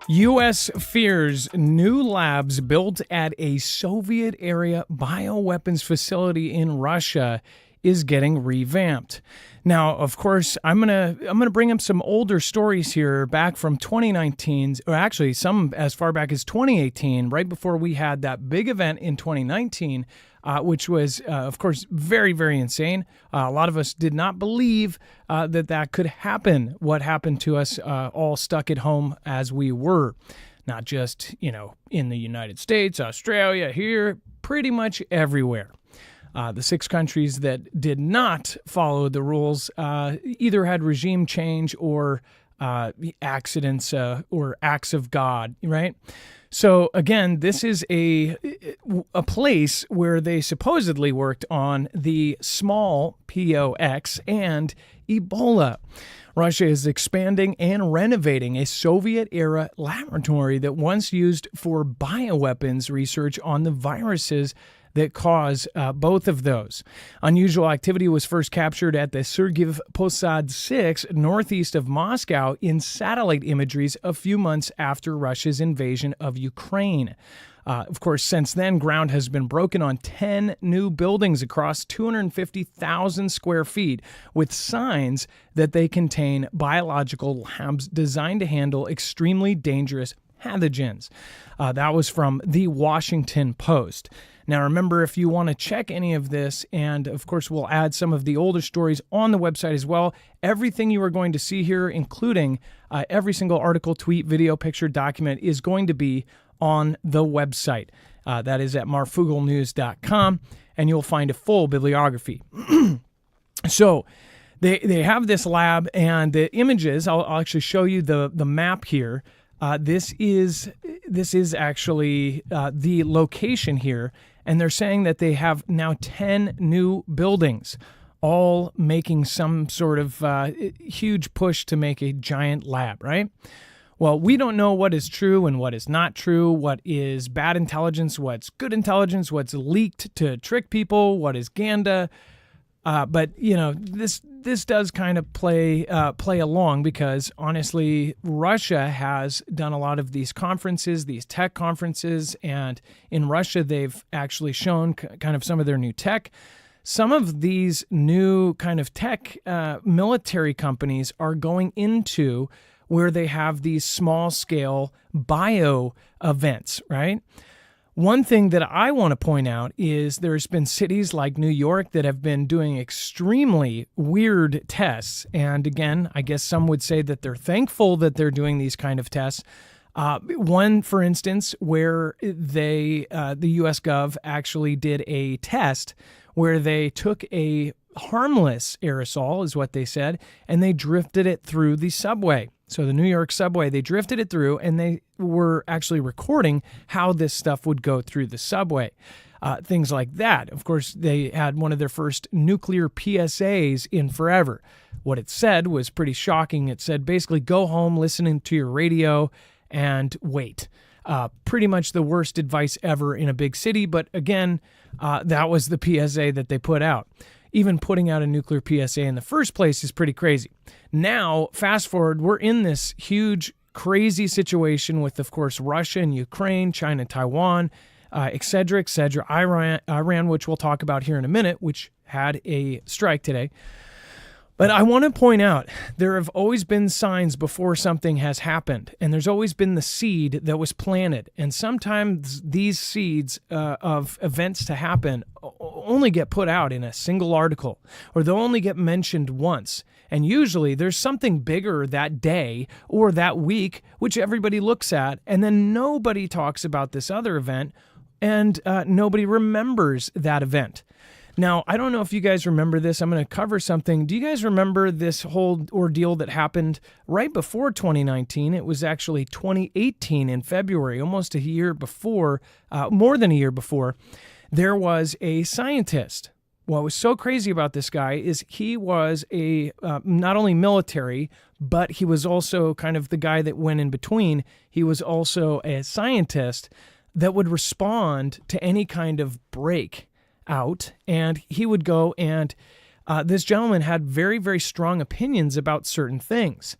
U.S. fears new labs built at a Soviet-era bioweapons facility in Russia is getting revamped. Now, of course, I'm gonna bring up some older stories here back from 2019, or actually some as far back as 2018, right before we had that big event in 2019, which was, of course, very, very insane. A lot of us did not believe that could happen, what happened to us all stuck at home as we were. Not just, in the United States, Australia, here, pretty much everywhere. The 6 countries that did not follow the rules either had regime change or accidents or acts of God, right? So again, this is a place where they supposedly worked on the small POX and Ebola. Russia is expanding and renovating a Soviet-era laboratory that once used for bioweapons research on the viruses that cause both of those. Unusual activity was first captured at the Sergiv Posad 6 northeast of Moscow in satellite imageries a few months after Russia's invasion of Ukraine. Of course, since then, ground has been broken on 10 new buildings across 250,000 square feet with signs that they contain biological labs designed to handle extremely dangerous pathogens. That was from the Washington Post. Now, remember, if you want to check any of this, and of course, we'll add some of the older stories on the website as well. Everything you are going to see here, including every single article, tweet, video, picture, document, is going to be on the website. That is at marfooglenews.com, and you'll find a full bibliography. So they have this lab, and the images, I'll actually show you the map here. This is actually the location here, and they're saying that they have now 10 new buildings, all making some sort of huge push to make a giant lab, right? Well, we don't know what is true and what is not true, what is bad intelligence, what's good intelligence, what's leaked to trick people, what is Ganda. But this does kind of play along because honestly, Russia has done a lot of these conferences, these tech conferences, and in Russia they've actually shown kind of some of their new tech. Some of these new kind of tech military companies are going into where they have these small scale bio events, right? One thing that I want to point out is there's been cities like New York that have been doing extremely weird tests. And again, I guess some would say that they're thankful that they're doing these kind of tests. One, for instance, where the U.S. Gov actually did a test where they took a harmless aerosol, is what they said, and they drifted it through the subway. So the New York subway, they drifted it through, and they were actually recording how this stuff would go through the subway. Things like that. Of course, they had one of their first nuclear PSAs in forever. What it said was pretty shocking. It said basically go home, listening to your radio, and wait. Pretty much the worst advice ever in a big city. But again, that was the PSA that they put out. Even putting out a nuclear PSA in the first place is pretty crazy. Now, fast forward, we're in this huge, crazy situation with, of course, Russia and Ukraine, China, Taiwan, et cetera, Iran, which we'll talk about here in a minute, which had a strike today. But I want to point out, there have always been signs before something has happened, and there's always been the seed that was planted. And sometimes these seeds of events to happen only get put out in a single article, or they'll only get mentioned once. And usually there's something bigger that day or that week, which everybody looks at, and then nobody talks about this other event, and nobody remembers that event. Now, I don't know if you guys remember this. I'm going to cover something. Do you guys remember this whole ordeal that happened right before 2019? It was actually 2018 in February, almost a year before, more than a year before. There was a scientist. What was so crazy about this guy is he was a not only military, but he was also kind of the guy that went in between. He was also a scientist that would respond to any kind of break out, and he would go and this gentleman had very, very strong opinions about certain things.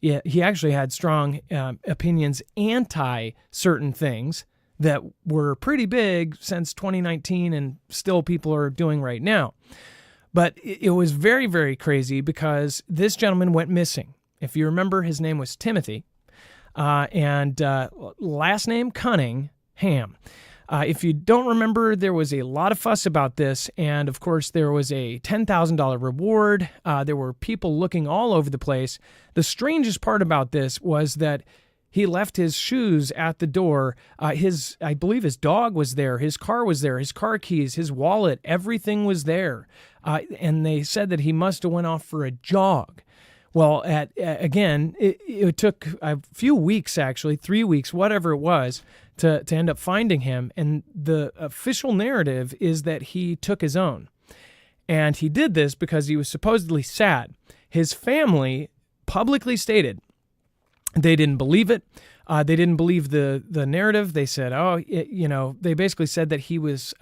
he actually had strong opinions anti certain things that were pretty big since 2019 and still people are doing right now. But it was very, very crazy because this gentleman went missing. If you remember, his name was Timothy, and last name Cunningham. If you don't remember, there was a lot of fuss about this, and of course there was a $10,000 reward. There were people looking all over the place. The strangest part about this was that he left his shoes at the door. I believe his dog was there. His car was there. His car keys, his wallet, everything was there. And they said that he must have went off for a jog. Well, it took a few weeks, actually, 3 weeks, whatever it was, to end up finding him. And the official narrative is that he took his own. And he did this because he was supposedly sad. His family publicly stated they didn't believe it. They didn't believe the narrative. They said, they basically said that he was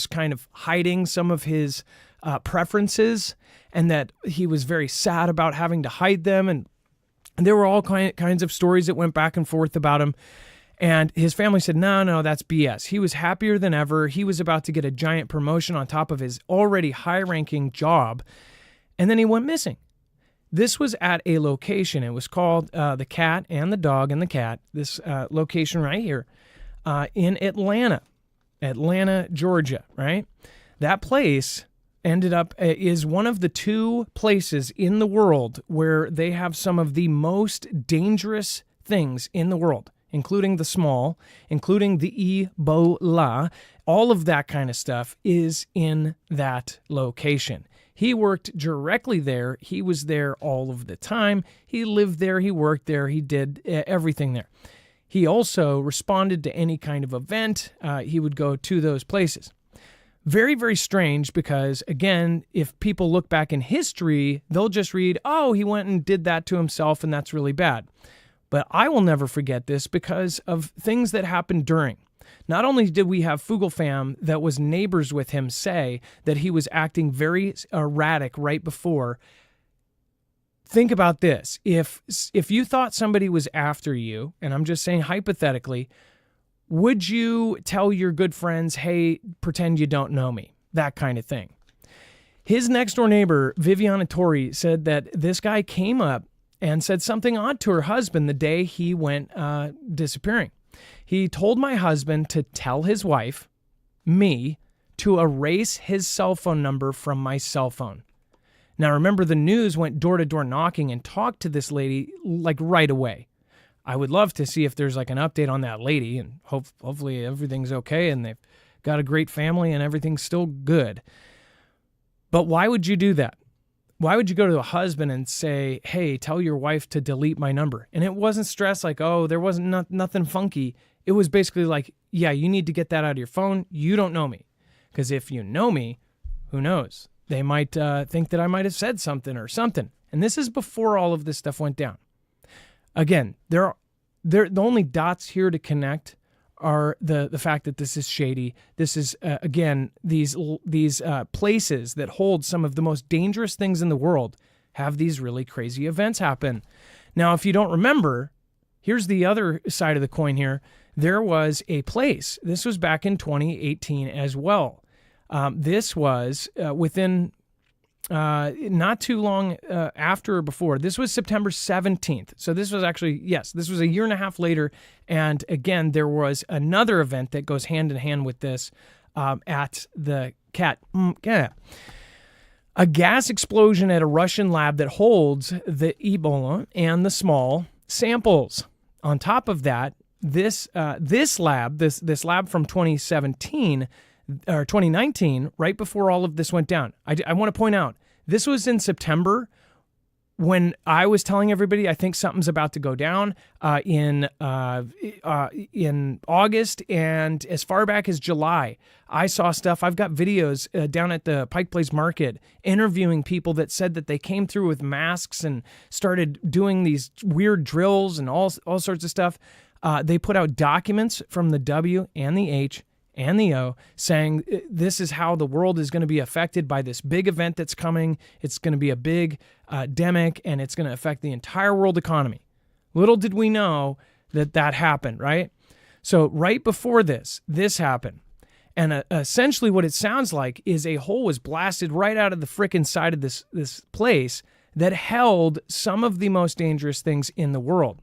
kind of hiding some of his preferences, and that he was very sad about having to hide them. And there were all kinds of stories that went back and forth about him. And his family said, no, that's BS. He was happier than ever. He was about to get a giant promotion on top of his already high-ranking job. And then he went missing. This was at a location. It was called The Cat and the Dog and the Cat. This location right here in Atlanta, Georgia, right? That place ended up is one of the two places in the world where they have some of the most dangerous things in the world, including the small, including the Ebola. All of that kind of stuff is in that location. He worked directly there. He was there all of the time. He lived there. He worked there. He did everything there. He also responded to any kind of event. He would go to those places. Very, very strange because, again, if people look back in history, they'll just read, oh, he went and did that to himself, and that's really bad. But I will never forget this because of things that happened during. Not only did we have Fugel fam that was neighbors with him say that he was acting very erratic right before. Think about this. If you thought somebody was after you, and I'm just saying hypothetically, would you tell your good friends, hey, pretend you don't know me? That kind of thing. His next door neighbor, Viviana Torrey, said that this guy came up and said something odd to her husband the day he went disappearing. He told my husband to tell his wife, me, to erase his cell phone number from my cell phone. Now, remember, the news went door-to-door knocking and talked to this lady like right away. I would love to see if there's like an update on that lady, and hopefully everything's okay and they've got a great family and everything's still good. But why would you do that? Why would you go to a husband and say, hey, tell your wife to delete my number? And it wasn't stress like, oh, there wasn't nothing funky. It was basically like, yeah, you need to get that out of your phone. You don't know me. Because if you know me, who knows? They might think that I might have said something or something. And this is before all of this stuff went down. Again, the only dots here to connect are the fact that this is shady. This is, again, these places that hold some of the most dangerous things in the world have these really crazy events happen. Now, if you don't remember, here's the other side of the coin here. There was a place. This was back in 2018 as well. This was within not too long after or before. This was September 17th. So this was actually, yes, this was a year and a half later. And again, there was another event that goes hand in hand with this at the Cat. A gas explosion at a Russian lab that holds the Ebola and the small samples. On top of that, this lab from 2017 or 2019, right before all of this went down. I want to point out, this was in September when I was telling everybody I think something's about to go down in August, and as far back as July, I saw stuff. I've got videos down at the Pike Place Market interviewing people that said that they came through with masks and started doing these weird drills and all sorts of stuff. They put out documents from the W and the H and the O, saying this is how the world is going to be affected by this big event that's coming. It's going to be a big demic, and it's going to affect the entire world economy. Little did we know that happened, right? So right before this happened. And essentially what it sounds like is a hole was blasted right out of the frickin' side of this place that held some of the most dangerous things in the world.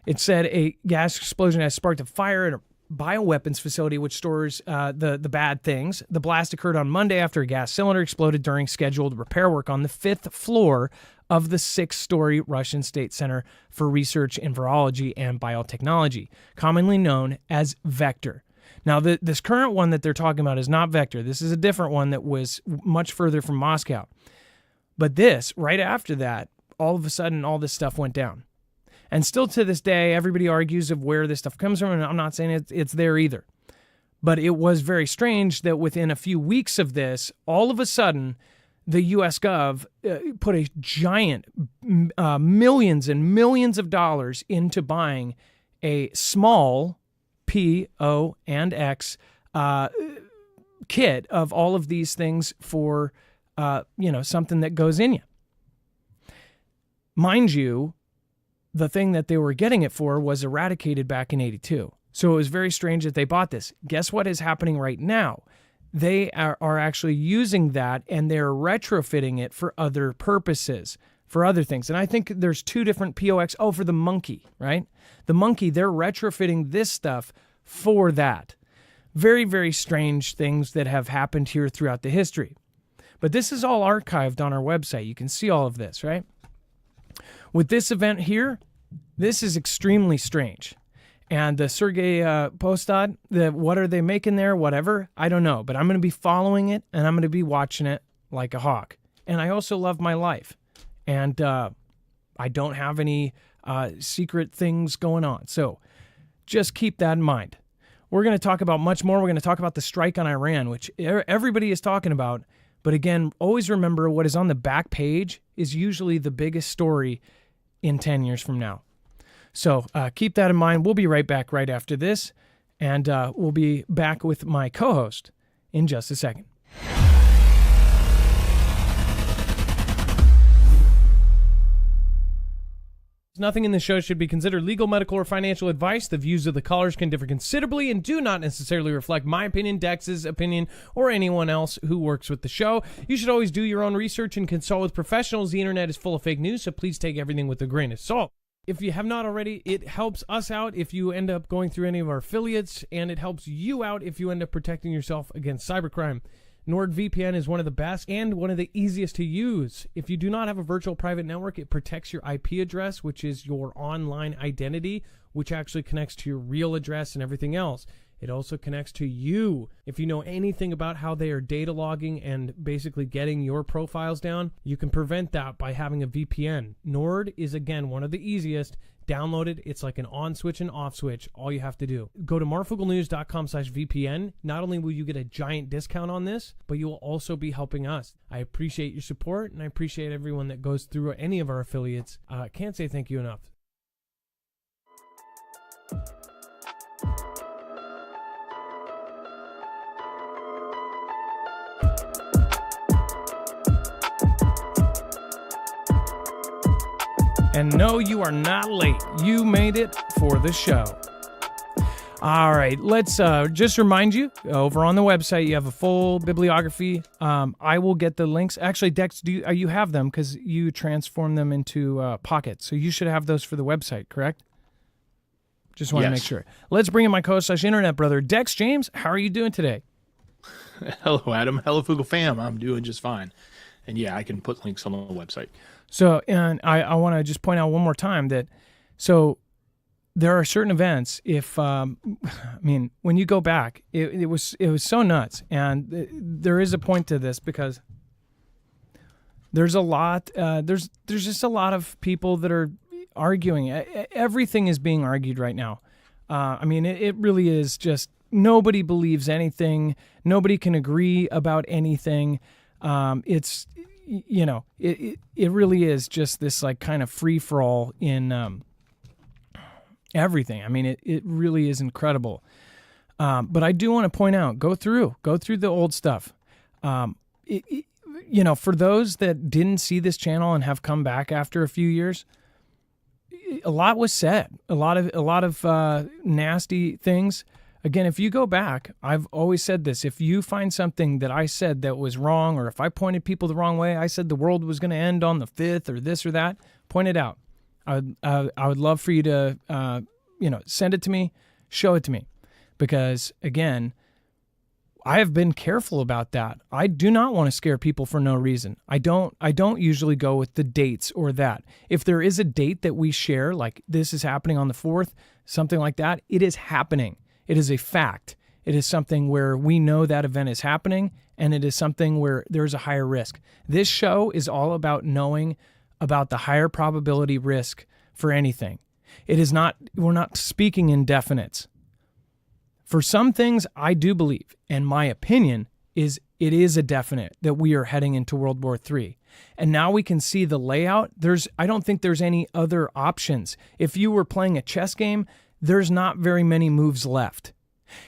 It said a gas explosion has sparked a fire at a bioweapons facility which stores the bad things. The blast occurred on Monday after a gas cylinder exploded during scheduled repair work on the 5th floor of the 6-story Russian State Center for Research in Virology and Biotechnology, commonly known as Vector. Now, this current one that they're talking about is not Vector. This is a different one that was much further from Moscow. But this, right after that, all of a sudden, all this stuff went down. And still to this day, everybody argues of where this stuff comes from, and I'm not saying it's there either. But it was very strange that within a few weeks of this, all of a sudden, the U.S. Gov put a giant millions and millions of dollars into buying a small P-O and X kit of all of these things for, something that goes in you. Mind you, the thing that they were getting it for was eradicated back in 82. So it was very strange that they bought this. Guess what is happening right now? They are actually using that, and they're retrofitting it for other purposes, for other things. And I think there's two different POX. Oh, for the monkey, right? The monkey, they're retrofitting this stuff for that. Very, very strange things that have happened here throughout the history. But this is all archived on our website. You can see all of this, right? With this event here, this is extremely strange. And the Sergei Postad, what are they making there, whatever, I don't know. But I'm going to be following it, and I'm going to be watching it like a hawk. And I also love my life. And I don't have any secret things going on. So just keep that in mind. We're going to talk about much more. We're going to talk about the strike on Iran, which everybody is talking about. But again, always remember what is on the back page is usually the biggest story in 10 years from now. So keep that in mind. We'll be right back right after this, and we'll be back with my co-host in just a second. Nothing in this show should be considered legal, medical, or financial advice. The views of the callers can differ considerably and do not necessarily reflect my opinion, Dex's opinion, or anyone else who works with the show. You should always do your own research and consult with professionals. The internet is full of fake news, so please take everything with a grain of salt. If you have not already, it helps us out if you end up going through any of our affiliates, and it helps you out if you end up protecting yourself against cybercrime. NordVPN is one of the best and one of the easiest to use. If you do not have a virtual private network, it protects your IP address, which is your online identity, which actually connects to your real address and everything else. It also connects to you. If you know anything about how they are data logging and basically getting your profiles down, you can prevent that by having a VPN. Nord is, again, one of the easiest. Download it. It's like an on switch and off switch. All you have to do. Go to marfooglenews.com/VPN. Not only will you get a giant discount on this, but you will also be helping us. I appreciate your support, and I appreciate everyone that goes through any of our affiliates. Can't say thank you enough. And no, you are not late. You made it for the show. All right, let's just remind you, over on the website, you have a full bibliography. I will get the links. Actually, Dex, you have them because you transform them into Pocket. So you should have those for the website, correct? Just want to make sure. Let's bring in my co-internet brother, Dex James. How are you doing today? Hello, Adam. Hello, Foogle fam. I'm doing just fine. And yeah, I can put links on the website. So, and I want to just point out one more time that, so there are certain events, when you go back, it was so nuts. And there is a point to this because there's a lot, there's just a lot of people that are arguing. Everything is being argued right now. It really is just, nobody believes anything. Nobody can agree about anything. It's, it really is just this like kind of free for all in everything. It really is incredible. But I do want to point out, go through the old stuff. For those that didn't see this channel and have come back after a few years, a lot was said, a lot of nasty things. Again, if you go back, I've always said this: if you find something that I said that was wrong, or if I pointed people the wrong way, I said the world was going to end on the 5th or this or that, point it out. I would love for you to send it to me, show it to me, because again, I have been careful about that. I do not want to scare people for no reason. I don't usually go with the dates or that. If there is a date that we share, like this is happening on the 4th, something like that, it is happening. It is a fact. It is something where we know that event is happening, and it is something where there's a higher risk. This show is all about knowing about the higher probability risk for anything. It is not, we're not speaking in definites. For some things, I do believe, and my opinion is it is a definite that we are heading into World War III. And now we can see the layout. I don't think there's any other options. If you were playing a chess game, there's not very many moves left.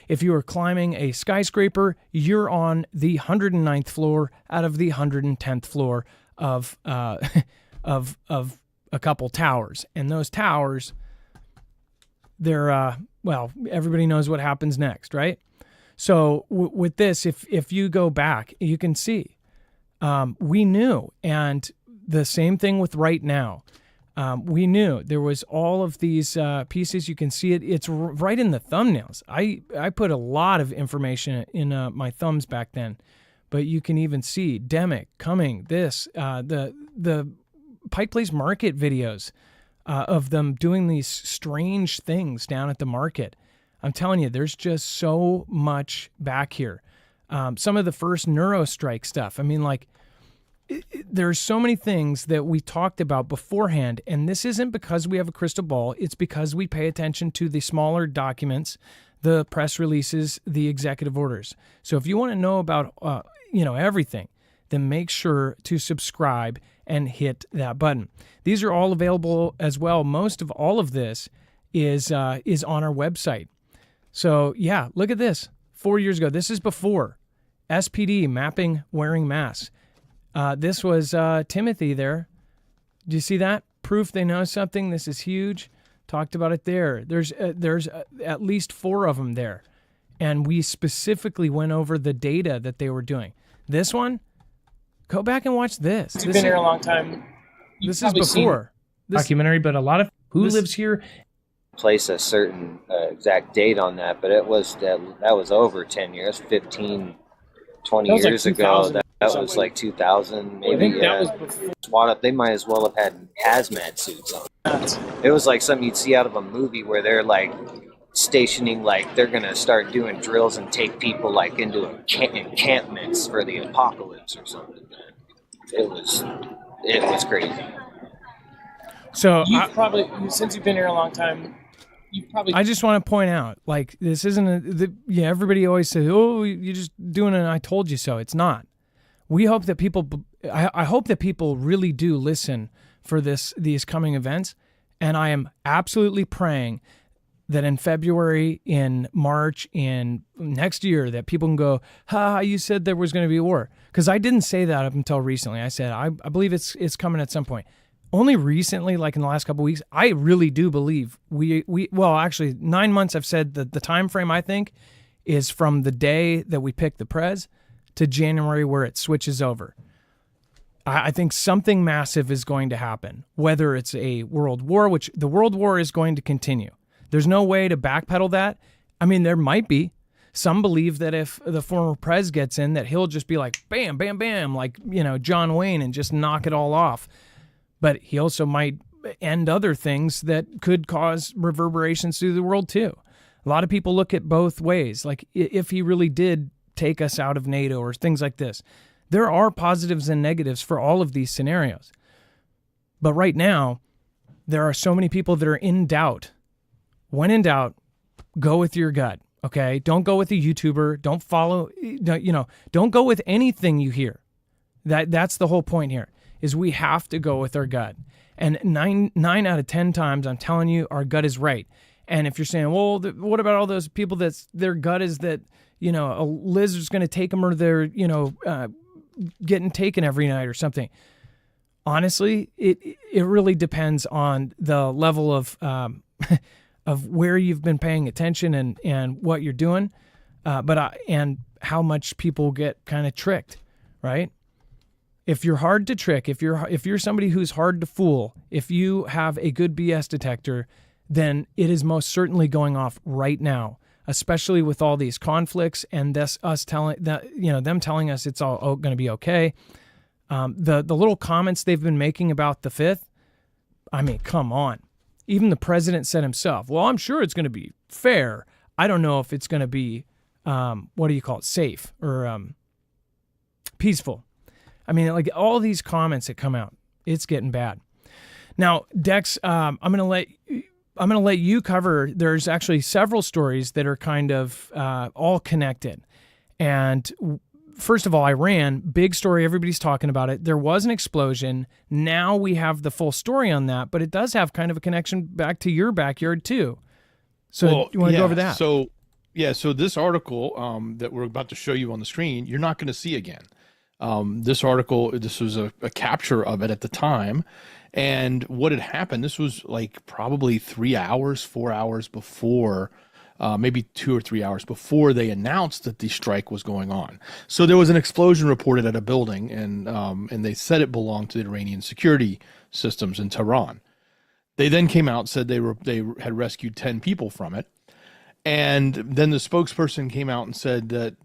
If you are climbing a skyscraper, you're on the 109th floor out of the 110th floor of of a couple towers. And those towers, they're everybody knows what happens next, right? So with this, if you go back, you can see we knew, and the same thing with right now. We knew there was all of these pieces. You can see it. It's right in the thumbnails. I put a lot of information in my thumbs back then, but you can even see Demick coming. The Pike Place Market videos of them doing these strange things down at the market. I'm telling you, there's just so much back here. Some of the first NeuroStrike stuff. I mean, like, there's so many things that we talked about beforehand, and this isn't because we have a crystal ball. It's because we pay attention to the smaller documents, the press releases, the executive orders. So if you want to know about everything, then make sure to subscribe and hit that button. These are all available as well. Most of all of this is on our website. So yeah, look at this. 4 years ago, this is before SPD mapping wearing masks. This was Timothy there. Do you see that? Proof they know something. This is huge. Talked about it there. There's at least 4 of them there. And we specifically went over the data that they were doing. This one, go back and watch this. You've been here a long time. This is before this documentary, but a lot of who lives here. Place a certain exact date on that, but it was that was over 10 years, 15, 20 years ago. That was like 2000, maybe. I think that was before. They might as well have had hazmat suits on. It was like something you'd see out of a movie where they're like stationing, like they're gonna start doing drills and take people like into encampments for the apocalypse or something. It was crazy. So since you've been here a long time, I just want to point out, like, this isn't everybody always says, oh, you're just doing an I told you so. It's not. We hope that I hope that people really do listen for these coming events. And I am absolutely praying that in February, in March, in next year, that people can go, you said there was going to be a war. Because I didn't say that up until recently. I said, I believe it's coming at some point. Only recently, like in the last couple of weeks, I really do believe actually 9 months I've said that the time frame I think is from the day that we pick the prez to January where it switches over. I think something massive is going to happen, whether it's a world war, which the world war is going to continue. There's no way to backpedal that. I mean, there might be. Some believe that if the former prez gets in, that he'll just be like, bam, bam, bam, like, John Wayne, and just knock it all off. But he also might end other things that could cause reverberations through the world too. A lot of people look at both ways. Like, if he really did take us out of NATO or things like this, there are positives and negatives for all of these scenarios. But right now, there are so many people that are in doubt. When in doubt, go with your gut. Okay? Don't go with a YouTuber. Don't follow, don't go with anything you hear. That's the whole point here, is we have to go with our gut. And nine out of 10 times, I'm telling you, our gut is right. And if you're saying, well, what about all those people that's their gut is that, a lizard's going to take them, or they're, getting taken every night or something. Honestly, it really depends on the level of of where you've been paying attention and what you're doing, and how much people get kind of tricked, right? If you're hard to trick, if you're somebody who's hard to fool, if you have a good BS detector, then it is most certainly going off right now, especially with all these conflicts and them telling us it's all going to be okay. The little comments they've been making about the 5th, I mean, come on. Even the president said himself, well, I'm sure it's going to be fair. I don't know if it's going to be, safe or peaceful. I mean, like all these comments that come out, it's getting bad. Now, Dex, I'm going to let you cover. There's actually several stories that are kind of all connected. And first of all, Iran, big story. Everybody's talking about it. There was an explosion. Now we have the full story on that, but it does have kind of a connection back to your backyard too. So you want to go over that? So this article that we're about to show you on the screen, you're not going to see again. This article, this was a capture of it at the time. And what had happened, this was like probably 3 hours, 4 hours before, maybe 2 or 3 hours before they announced that the strike was going on. So there was an explosion reported at a building, and they said it belonged to the Iranian security systems in Tehran. They then came out and said they had rescued 10 people from it. And then the spokesperson came out and said that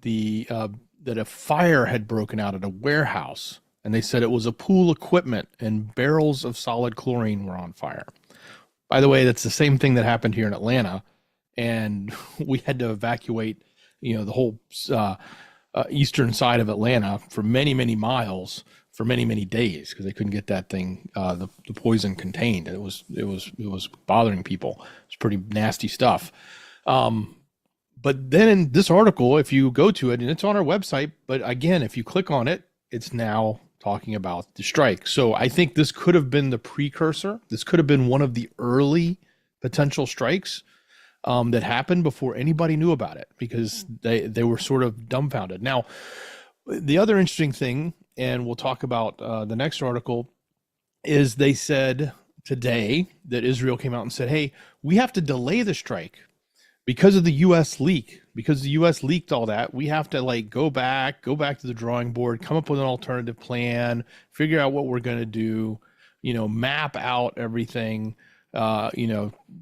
that a fire had broken out at a warehouse, and they said it was a pool equipment and barrels of solid chlorine were on fire. By the way, that's the same thing that happened here in Atlanta, and we had to evacuate, the whole eastern side of Atlanta for many, many miles for many, many days because they couldn't get that thing, the poison contained. It was bothering people. It's pretty nasty stuff. But then in this article, if you go to it, and it's on our website, but again, if you click on it, it's now talking about the strike. So I think this could have been the precursor. This could have been one of the early potential strikes that happened before anybody knew about it because they were sort of dumbfounded. Now, the other interesting thing, and we'll talk about the next article, is they said today that Israel came out and said, hey, we have to delay the strike. Because of the U.S. leak, because the U.S. leaked all that, we have to go back to the drawing board, come up with an alternative plan, figure out what we're going to do, map out everything,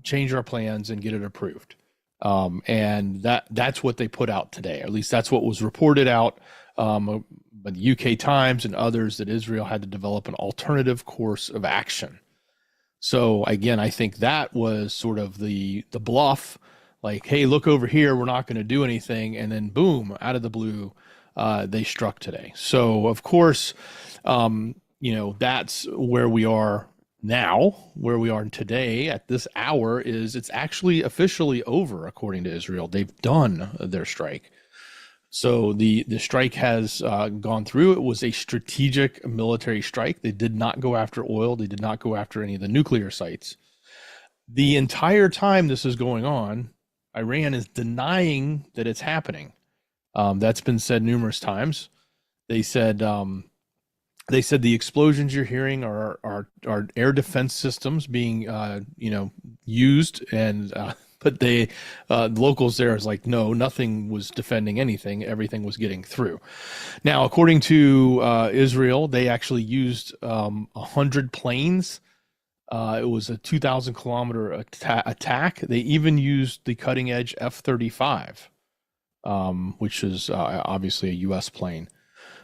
change our plans and get it approved. And that's what they put out today. Or at least that's what was reported out by the UK Times and others, that Israel had to develop an alternative course of action. So again, I think that was sort of the bluff. Like, hey, look over here, we're not going to do anything. And then boom, out of the blue, they struck today. So, of course, that's where we are now, where we are today at this hour is it's actually officially over, according to Israel. They've done their strike. So the strike has gone through. It was a strategic military strike. They did not go after oil. They did not go after any of the nuclear sites. The entire time this is going on, Iran is denying that it's happening. That's been said numerous times. They said the explosions you're hearing are air defense systems being used, and but the locals there is like, no, nothing was defending anything. Everything was getting through. Now, according to Israel, they actually used 100 planes. It was a 2,000 kilometer attack. They even used the cutting edge F-35, which is obviously a U.S. plane.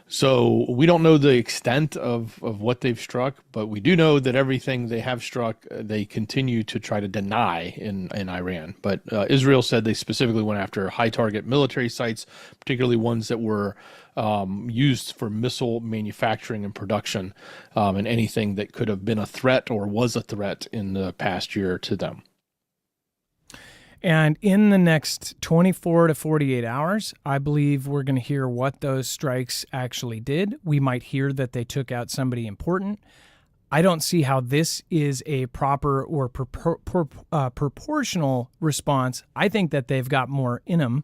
So we don't know the extent of what they've struck, but we do know that everything they have struck, they continue to try to deny in Iran. But Israel said they specifically went after high target military sites, particularly ones that were used for missile manufacturing and production, and anything that could have been a threat or was a threat in the past year to them. And in the next 24 to 48 hours, I believe we're going to hear what those strikes actually did. We might hear that they took out somebody important. I don't see how this is a proper or proportional response. I think that they've got more in them.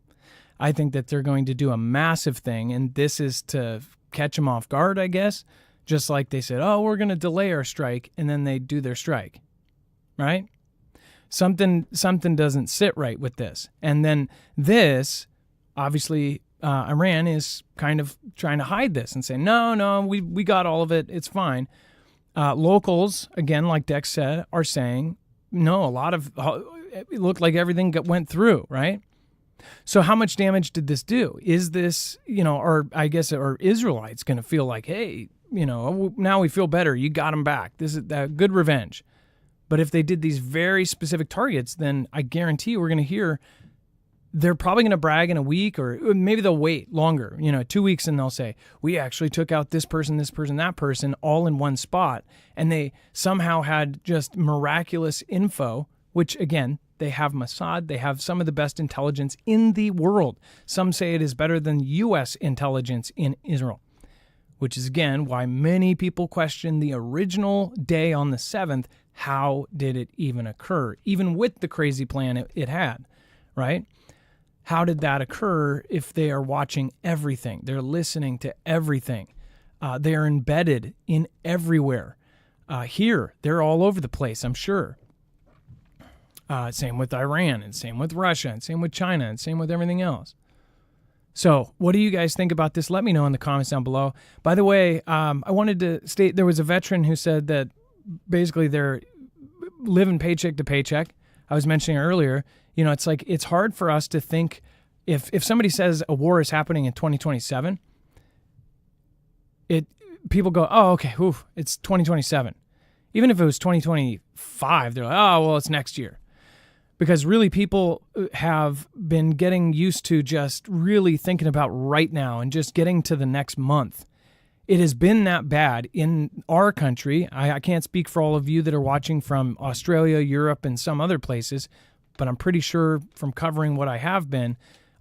I think that they're going to do a massive thing, and this is to catch them off guard, I guess. Just like they said, oh, we're going to delay our strike, and then they do their strike, right? Something doesn't sit right with this. And then this, obviously, Iran is kind of trying to hide this and say, no, we got all of it. It's fine. Locals, again, like Dex said, are saying, no, it looked like everything went through, right? So how much damage did this do? Is this, or I guess, are Israelites going to feel like, hey, now we feel better. You got them back. This is good revenge. But if they did these very specific targets, then I guarantee we're going to hear they're probably going to brag in a week, or maybe they'll wait longer, 2 weeks, and they'll say, we actually took out this person, that person, all in one spot. And they somehow had just miraculous info, which, again, they have Mossad. They have some of the best intelligence in the world. Some say it is better than U.S. intelligence in Israel, which is, again, why many people question the original day on the 7th. How did it even occur? Even with the crazy plan it had, right? How did that occur if they are watching everything? They're listening to everything. They are embedded in everywhere. Here, they're all over the place, I'm sure. Same with Iran, and same with Russia, and same with China, and same with everything else. So what do you guys think about this? Let me know in the comments down below. By the way, I wanted to state there was a veteran who said that basically they're living paycheck to paycheck. I was mentioning earlier, it's like it's hard for us to think if somebody says a war is happening in 2027, people go, oh, okay, it's 2027. Even if it was 2025, they're like, oh, well, it's next year. Because really people have been getting used to just really thinking about right now and just getting to the next month. It has been that bad in our country. I can't speak for all of you that are watching from Australia, Europe, and some other places, but I'm pretty sure from covering what I have been,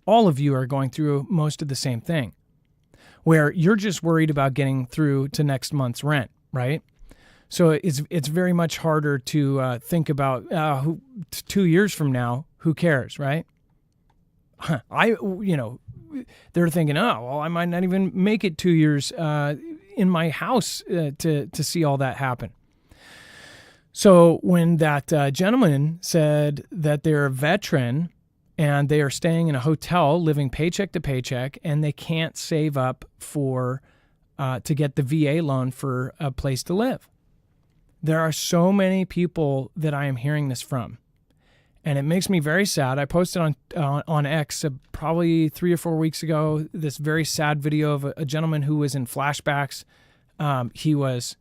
all of you are going through most of the same thing, where you're just worried about getting through to next month's rent, right? So it's very much harder to think about 2 years from now, who cares, right? They're thinking, oh, well, I might not even make it 2 years in my house to see all that happen. So when that gentleman said that they're a veteran and they are staying in a hotel, living paycheck to paycheck, and they can't save up to get the VA loan for a place to live. There are so many people that I am hearing this from, and it makes me very sad. I posted on X probably 3 or 4 weeks ago this very sad video of a gentleman who was in flashbacks. He was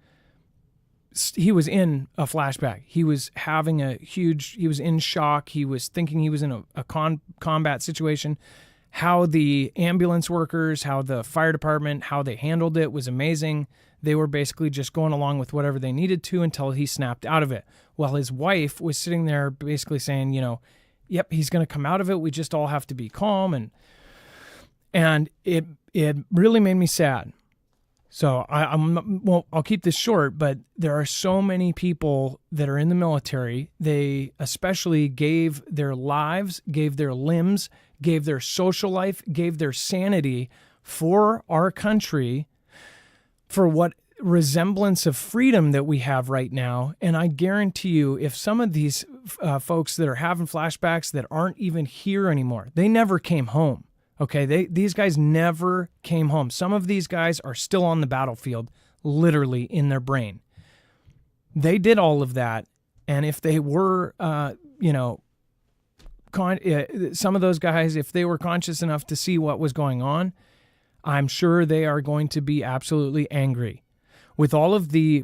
in a flashback. He was having he was in shock. He was thinking he was in a combat situation. How the ambulance workers, how the fire department, how they handled it was amazing. They were basically just going along with whatever they needed to until he snapped out of it. While his wife was sitting there basically saying, yep, he's going to come out of it. We just all have to be calm. And it really made me sad. So I'll keep this short, but there are so many people that are in the military. They especially gave their lives, gave their limbs, gave their social life, gave their sanity for our country, for what resemblance of freedom that we have right now. And I guarantee you, if some of these folks that are having flashbacks that aren't even here anymore, they never came home. Okay, these guys never came home. Some of these guys are still on the battlefield, literally in their brain. They did all of that, and if they were, some of those guys, if they were conscious enough to see what was going on, I'm sure they are going to be absolutely angry. With all of the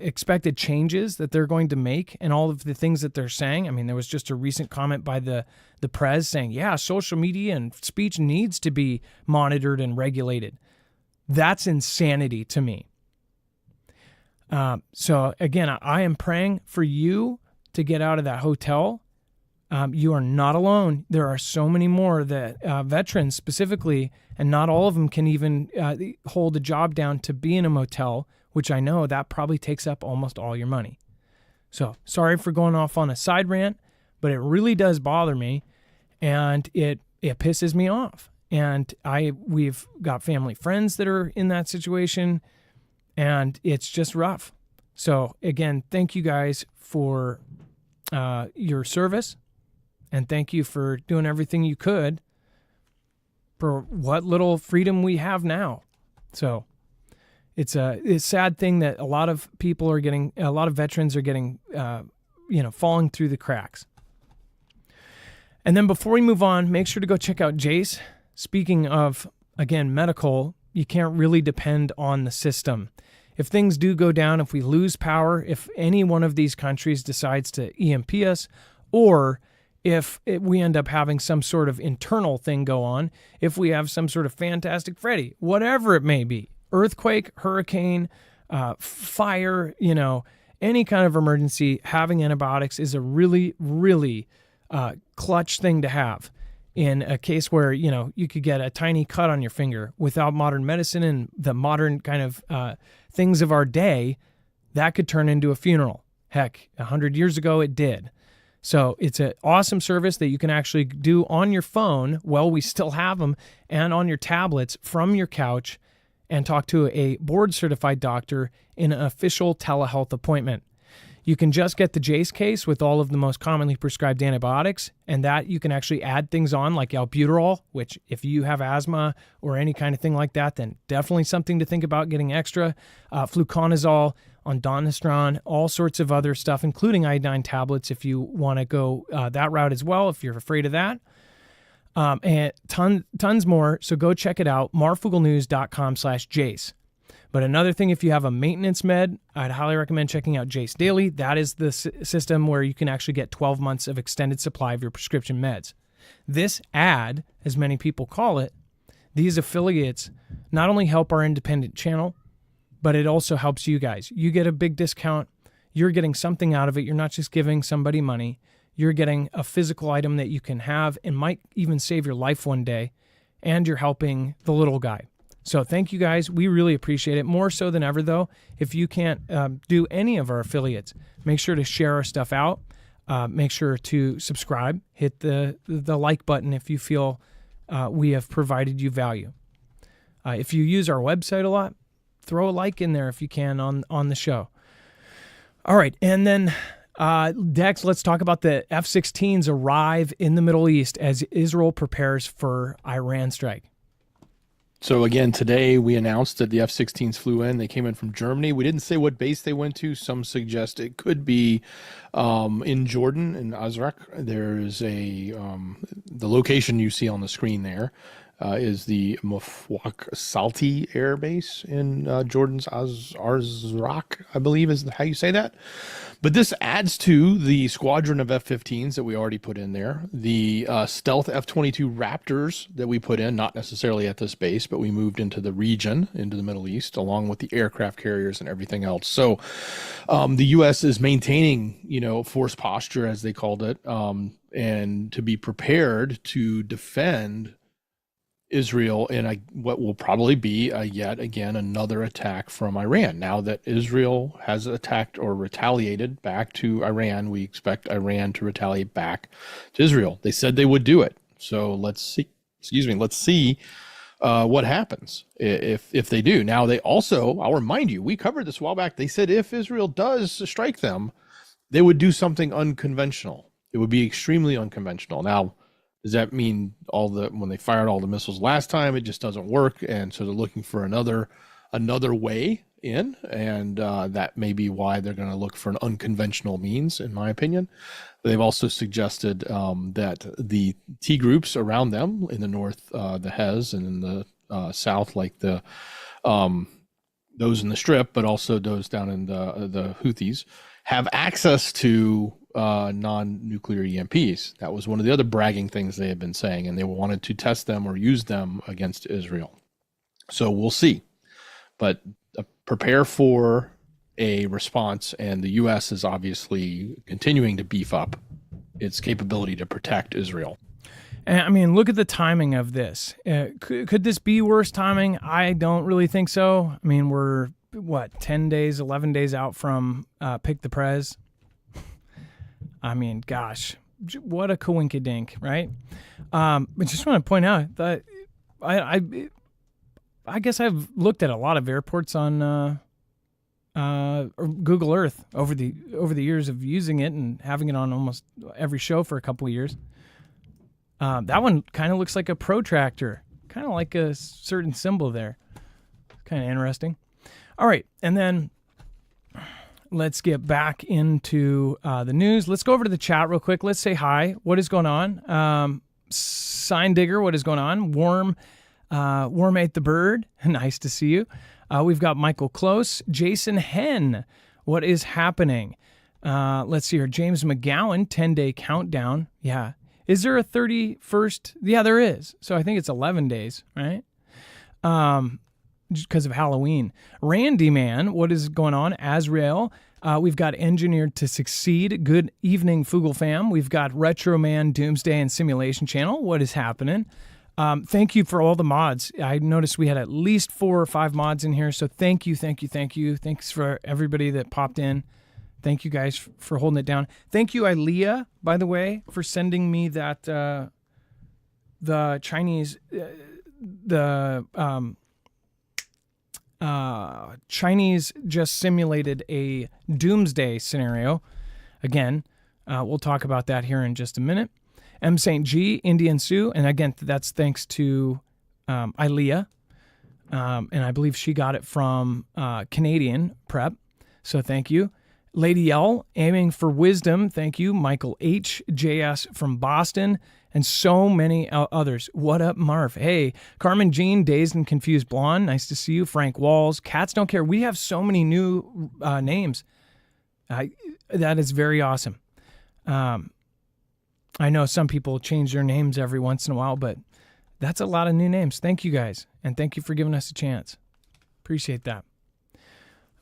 expected changes that they're going to make and all of the things that they're saying. I mean, there was just a recent comment by the prez saying, yeah, social media and speech needs to be monitored and regulated. That's insanity to me. So again, I am praying for you to get out of that hotel. You are not alone. There are so many more that veterans specifically, and not all of them can even hold a job down to be in a motel which I know that probably takes up almost all your money. So sorry for going off on a side rant, but it really does bother me, and it pisses me off. And we've got family friends that are in that situation, and it's just rough. So again, thank you guys for your service, and thank you for doing everything you could for what little freedom we have now. So it's a sad thing that a lot of veterans are getting, falling through the cracks. And then before we move on, make sure to go check out Jace. Speaking of, again, medical, you can't really depend on the system. If things do go down, if we lose power, if any one of these countries decides to EMP us, or if we end up having some sort of internal thing go on, if we have some sort of Fantastic Freddy, whatever it may be, earthquake, hurricane, fire, any kind of emergency, having antibiotics is a really, really clutch thing to have. In a case where, you could get a tiny cut on your finger without modern medicine and the modern kind of things of our day, that could turn into a funeral. Heck, 100 years ago it did. So it's an awesome service that you can actually do on your phone, well, we still have them, and on your tablets from your couch, and talk to a board-certified doctor in an official telehealth appointment. You can just get the Jace case with all of the most commonly prescribed antibiotics, and that you can actually add things on like albuterol, which if you have asthma or any kind of thing like that, then definitely something to think about getting extra. Fluconazole, ondansetron, all sorts of other stuff, including iodine tablets if you want to go that route as well, if you're afraid of that. And tons more, so go check it out, marfooglenews.com/Jace. But another thing, if you have a maintenance med, I'd highly recommend checking out Jace Daily. That is the system where you can actually get 12 months of extended supply of your prescription meds. This ad, as many people call it, these affiliates not only help our independent channel, but it also helps you guys. You get a big discount. You're getting something out of it. You're not just giving somebody money. You're getting a physical item that you can have and might even save your life one day, and you're helping the little guy. So thank you guys. We really appreciate it. More so than ever, though, if you can't do any of our affiliates, make sure to share our stuff out. Make sure to subscribe. Hit the like button if you feel we have provided you value. If you use our website a lot, throw a like in there if you can on the show. All right. And then, Dex, let's talk about the F16s Arrive in the Middle East as Israel prepares for Iran strike. So again, today we announced that the F-16s flew in. They came in from Germany. We didn't say what base they went to. Some suggest it could be in Jordan, in Azraq. There's the location you see on the screen there is the Mufwaq Salti Air Base in Jordan's Azraq, I believe is how you say that. But this adds to the squadron of F-15s that we already put in there, the stealth F-22 Raptors that we put in, not necessarily at this base, but we moved into the region, into the Middle East, along with the aircraft carriers and everything else. So the U.S. is maintaining, force posture, as they called it, and to be prepared to defend Israel in what will probably be yet again another attack from Iran. Now that Israel has attacked or retaliated back to Iran, we expect Iran to retaliate back to Israel. They said they would do it. So let's see. Let's see what happens if they do. Now they also, I'll remind you, we covered this a while back. They said if Israel does strike them, they would do something unconventional. It would be extremely unconventional. Now, does that mean when they fired all the missiles last time, it just doesn't work, and so they're looking for another way in, and that may be why they're going to look for an unconventional means, in my opinion. They've also suggested that the T groups around them in the north, the Hez, and in the south, like those in the Strip, but also those down in the Houthis, have access to non-nuclear EMPs. That was one of the other bragging things they had been saying, and they wanted to test them or use them against Israel. So we'll see. But prepare for a response, and the U.S. is obviously continuing to beef up its capability to protect Israel. And I mean, look at the timing of this. Could this be worse timing? I don't really think so. I mean, we're 10 days, 11 days out from Pick the Prez. I mean, gosh, what a coinkydink, right? I just want to point out that I guess I've looked at a lot of airports on Google Earth over the years of using it and having it on almost every show for a couple of years. That one kind of looks like a protractor, kind of like a certain symbol there. Kind of interesting. All right, and then let's get back into the news. Let's go over to the chat real quick. Let's say hi. What is going on? Sign Digger, what is going on? Worm ate the bird. Nice to see you. We've got Michael Close. Jason Hen, what is happening? Let's see here. James McGowan, 10-day countdown. Yeah. Is there a 31st? Yeah, there is. So I think it's 11 days, right? Just because of Halloween. Randy Man, what is going on? Azrael. We've got Engineered to Succeed. Good evening, Foogle fam. We've got Retro Man, Doomsday, and Simulation Channel. What is happening? Thank you for all the mods. I noticed we had at least 4 or 5 mods in here, so thank you. Thanks for everybody that popped in. Thank you guys for holding it down. Thank you, Ilea, by the way, for sending me that the Chinese Chinese just simulated a doomsday scenario. Again, we'll talk about that here in just a minute. M. St. G, Indian Sioux, and again, that's thanks to Ilea, and I believe she got it from Canadian Prep, so thank you. Lady L, Aiming for Wisdom, thank you. Michael H, JS from Boston, and so many others. What up, Marv? Hey, Carmen Jean, Dazed and Confused Blonde, nice to see you. Frank Walls, Cats Don't Care. We have so many new names. That is very awesome. I know some people change their names every once in a while, but that's a lot of new names. Thank you guys, and thank you for giving us a chance. Appreciate that.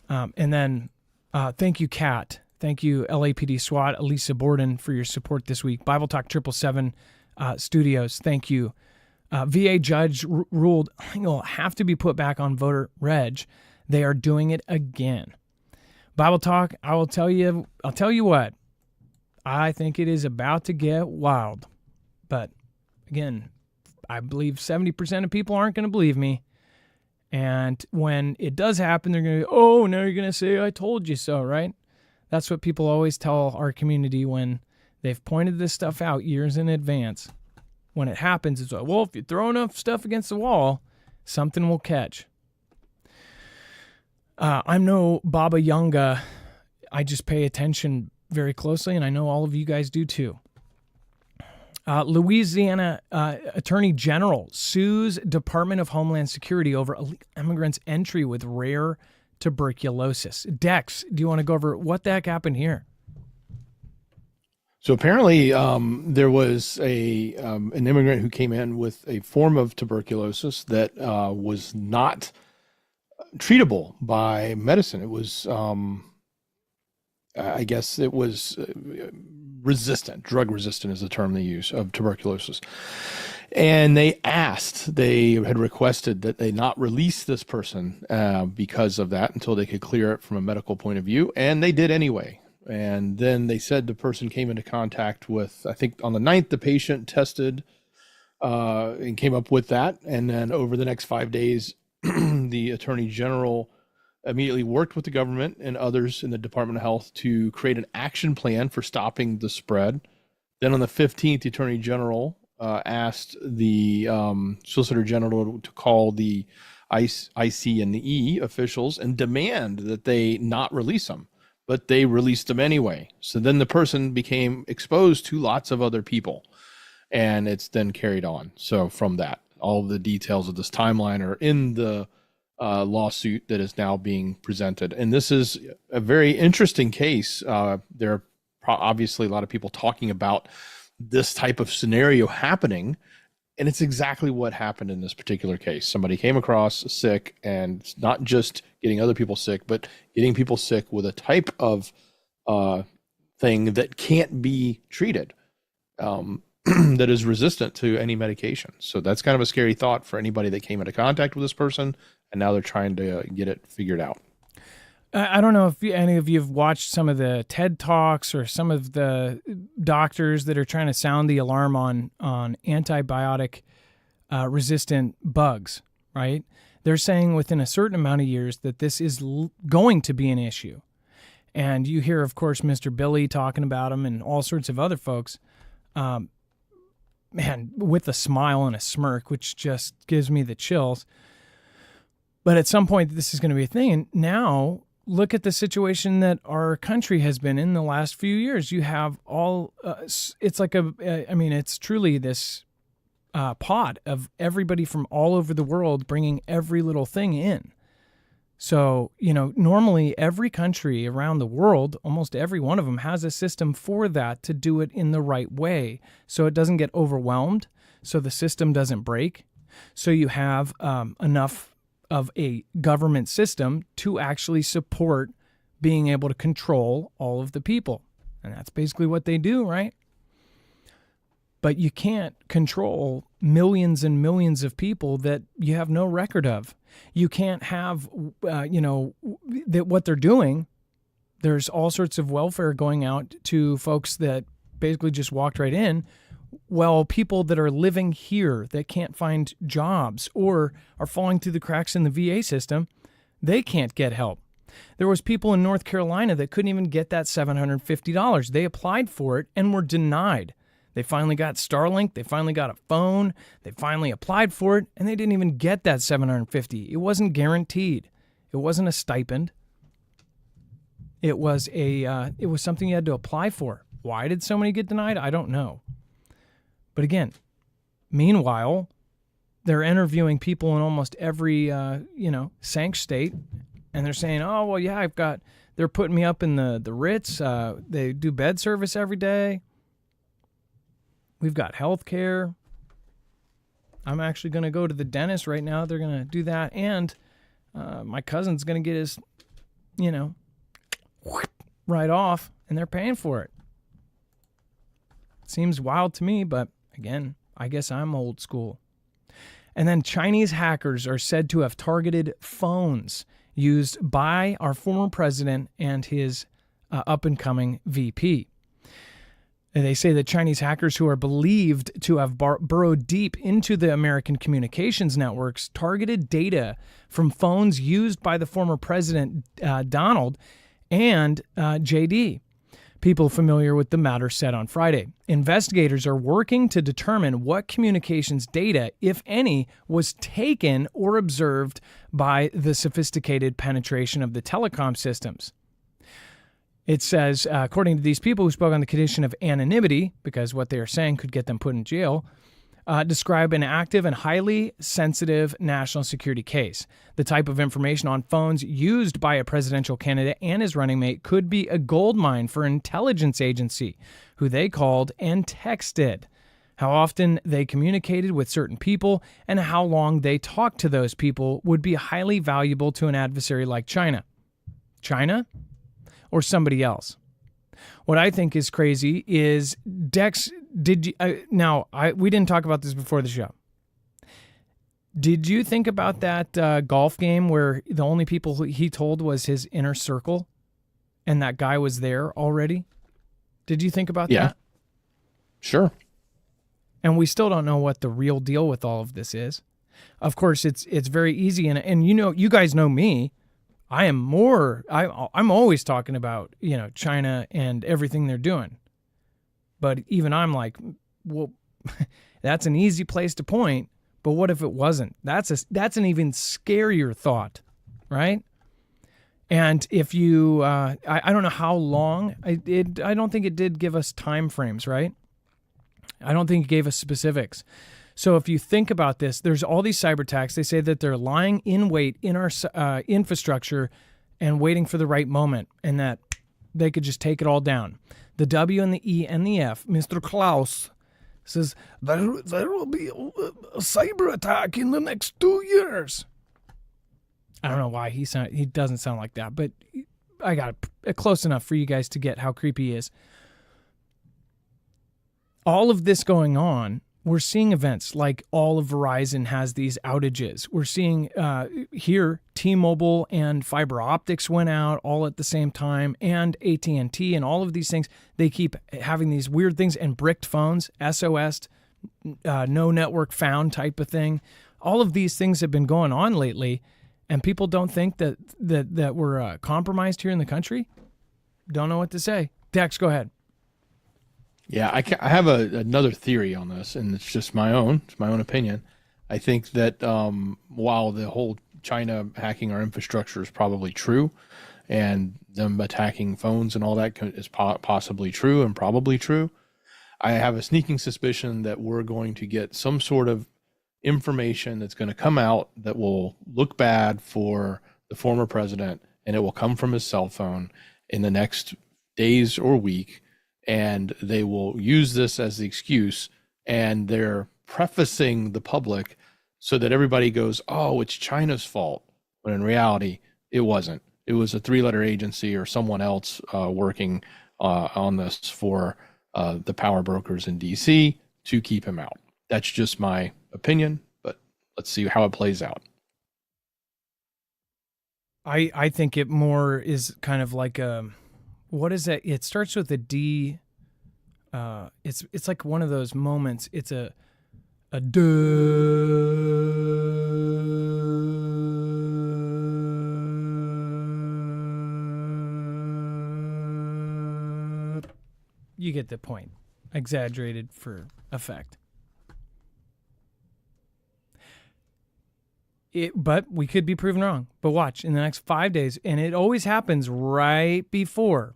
And then thank you, Kat. Thank you, LAPD SWAT, Elisa Borden, for your support this week. Bible Talk 777 Studios, thank you. VA judge ruled will have to be put back on voter reg. They are doing it again. Bible Talk, I'll tell you what. I think it is about to get wild. But again, I believe 70% of people aren't going to believe me. And when it does happen, they're going to go, oh, now you're going to say, I told you so, right? That's what people always tell our community when they've pointed this stuff out years in advance. When it happens, it's like, well, if you throw enough stuff against the wall, something will catch. I'm no Baba Yanga. I just pay attention very closely, and I know all of you guys do too. Louisiana Attorney General sues Department of Homeland Security over immigrants' entry with rare tuberculosis. Dex, do you want to go over what the heck happened here? So apparently there was an immigrant who came in with a form of tuberculosis that was not treatable by medicine. It was, I guess it was resistant, drug resistant is the term they use, of tuberculosis. And they had requested that they not release this person because of that until they could clear it from a medical point of view. And they did anyway. And then they said the person came into contact with, I think on the 9th, the patient tested and came up with that. And then over the next 5 days, the Attorney General immediately worked with the government and others in the Department of Health to create an action plan for stopping the spread. Then on the 15th, the Attorney General asked the Solicitor General to call the IC and the E officials and demand that they not release them, but they released them anyway. So then the person became exposed to lots of other people, and it's then carried on. So from that, all the details of this timeline are in the lawsuit that is now being presented. And this is a very interesting case. There are obviously a lot of people talking about this type of scenario happening, and it's exactly what happened in this particular case. Somebody came across sick, and it's not just getting other people sick, but getting people sick with a type of thing that can't be treated, that is resistant to any medication. So that's kind of a scary thought for anybody that came into contact with this person, and now they're trying to get it figured out. I don't know if any of you have watched some of the TED Talks or some of the doctors that are trying to sound the alarm on antibiotic resistant bugs, right? They're saying within a certain amount of years that this is going to be an issue. And you hear, of course, Mr. Billy talking about them and all sorts of other folks, man, with a smile and a smirk, which just gives me the chills. But at some point, this is going to be a thing. And now, look at the situation that our country has been in the last few years. You have all, it's like it's truly this pod of everybody from all over the world bringing every little thing in. So, normally every country around the world, almost every one of them has a system for that to do it in the right way. So it doesn't get overwhelmed. So the system doesn't break. So you have enough of a government system to actually support being able to control all of the people. And that's basically what they do, right? But you can't control millions and millions of people that you have no record of. You can't have, that what they're doing. There's all sorts of welfare going out to folks that basically just walked right in. Well, people that are living here that can't find jobs or are falling through the cracks in the VA system, they can't get help. There was people in North Carolina that couldn't even get that $750. They applied for it and were denied. They finally got Starlink. They finally got a phone. They finally applied for it, and they didn't even get that $750. It wasn't guaranteed. It wasn't a stipend. It was something you had to apply for. Why did so many get denied? I don't know. But again, meanwhile, they're interviewing people in almost every sanct state, and they're saying, "Oh, well, yeah, they're putting me up in the Ritz. They do bed service every day. We've got health care. I'm actually going to go to the dentist right now. They're going to do that. And my cousin's going to get his, right off, and they're paying for it." Seems wild to me, but again, I guess I'm old school. And then Chinese hackers are said to have targeted phones used by our former president and his up-and-coming VP. They say that Chinese hackers who are believed to have burrowed deep into the American communications networks targeted data from phones used by the former president, Donald, and JD. People familiar with the matter said on Friday. Investigators are working to determine what communications data, if any, was taken or observed by the sophisticated penetration of the telecom systems. It says, according to these people who spoke on the condition of anonymity, because what they are saying could get them put in jail, describe an active and highly sensitive national security case. The type of information on phones used by a presidential candidate and his running mate could be a goldmine for an intelligence agency, who they called and texted. How often they communicated with certain people and how long they talked to those people would be highly valuable to an adversary like China. China? Or somebody else. What I think is crazy is Dex. We didn't talk about this before the show. Did you think about that golf game where the only people who he told was his inner circle, and that guy was there already? Did you think about that? Sure. And we still don't know what the real deal with all of this is. Of course, it's very easy, and you guys know me. I'm always talking about, China and everything they're doing. But even I'm like, well, that's an easy place to point, but what if it wasn't? That's an even scarier thought, right? And if you, I don't know how long, I don't think it did give us time frames, right? I don't think it gave us specifics. So if you think about this, there's all these cyber attacks. They say that they're lying in wait in our infrastructure and waiting for the right moment, and that they could just take it all down. The W and the E and the F, Mr. Klaus, says there will be a cyber attack in the next 2 years. I don't know why he doesn't sound like that, but I got it close enough for you guys to get how creepy he is. All of this going on we're seeing events like all of Verizon has these outages. We're seeing here T-Mobile and fiber optics went out all at the same time, and AT&T and all of these things. They keep having these weird things, and bricked phones, SOS, no network found type of thing. All of these things have been going on lately, and people don't think that we're compromised here in the country. Don't know what to say. Dex, go ahead. Yeah, I have another theory on this, and it's just my own. It's my own opinion. I think that while the whole China hacking our infrastructure is probably true, and them attacking phones and all that is possibly true and probably true, I have a sneaking suspicion that we're going to get some sort of information that's going to come out that will look bad for the former president, and it will come from his cell phone in the next days or week. And they will use this as the excuse, and they're prefacing the public so that everybody goes, oh, it's China's fault. But in reality, it wasn't. It was a 3-letter agency or someone else working on this for the power brokers in DC to keep him out. That's just my opinion, but let's see how it plays out. I think it more is kind of like what is that? It starts with a D. It's like one of those moments. It's a duh. You get the point. Exaggerated for effect. But we could be proven wrong. But watch, in the next 5 days, and it always happens right before.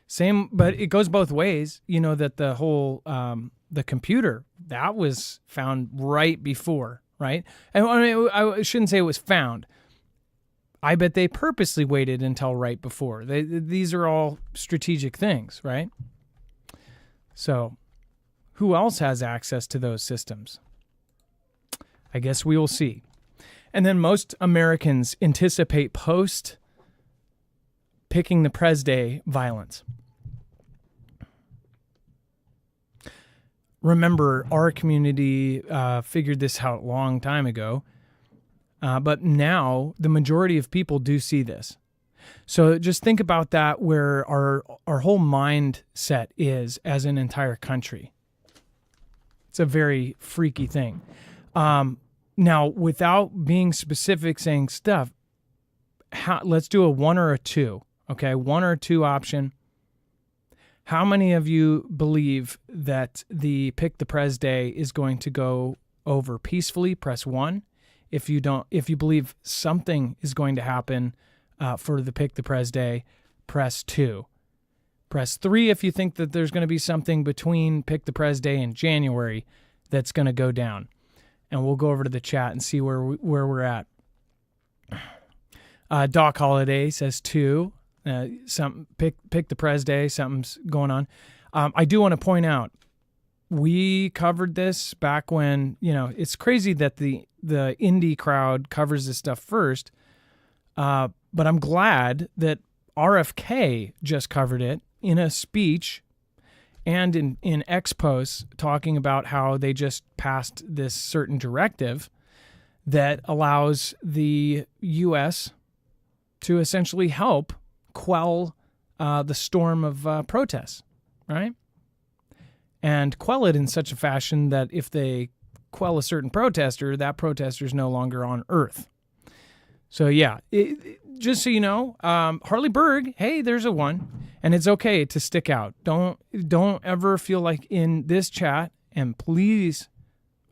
Same, but it goes both ways. You know that the whole, the computer, that was found right before, right? And I shouldn't say it was found. I bet they purposely waited until right before. These are all strategic things, right? So who else has access to those systems? I guess we will see. And then most Americans anticipate post-picking the Pres Day violence. Remember, our community figured this out a long time ago, but now the majority of people do see this. So just think about that, where our whole mindset is as an entire country. It's a very freaky thing. Now, without being specific, saying stuff, let's do a 1 or a 2. Okay, 1 or a 2 option. How many of you believe that the Pick the Pres Day is going to go over peacefully? Press 1. If you believe something is going to happen for the Pick the Pres Day, press 2. Press 3 if you think that there's going to be something between Pick the Pres Day and January that's going to go down. And we'll go over to the chat and see where we're at. Doc Holiday says 2. Some pick the Pres Day. Something's going on. I do want to point out, we covered this back when, it's crazy that the indie crowd covers this stuff first. But I'm glad that RFK just covered it in a speech and in X posts, talking about how they just passed this certain directive that allows the U.S. to essentially help quell the storm of protests, right? And quell it in such a fashion that if they quell a certain protester, that protester is no longer on Earth. So yeah, just so you know, Harley Berg, hey, there's a 1, and it's okay to stick out. Don't ever feel like in this chat, and please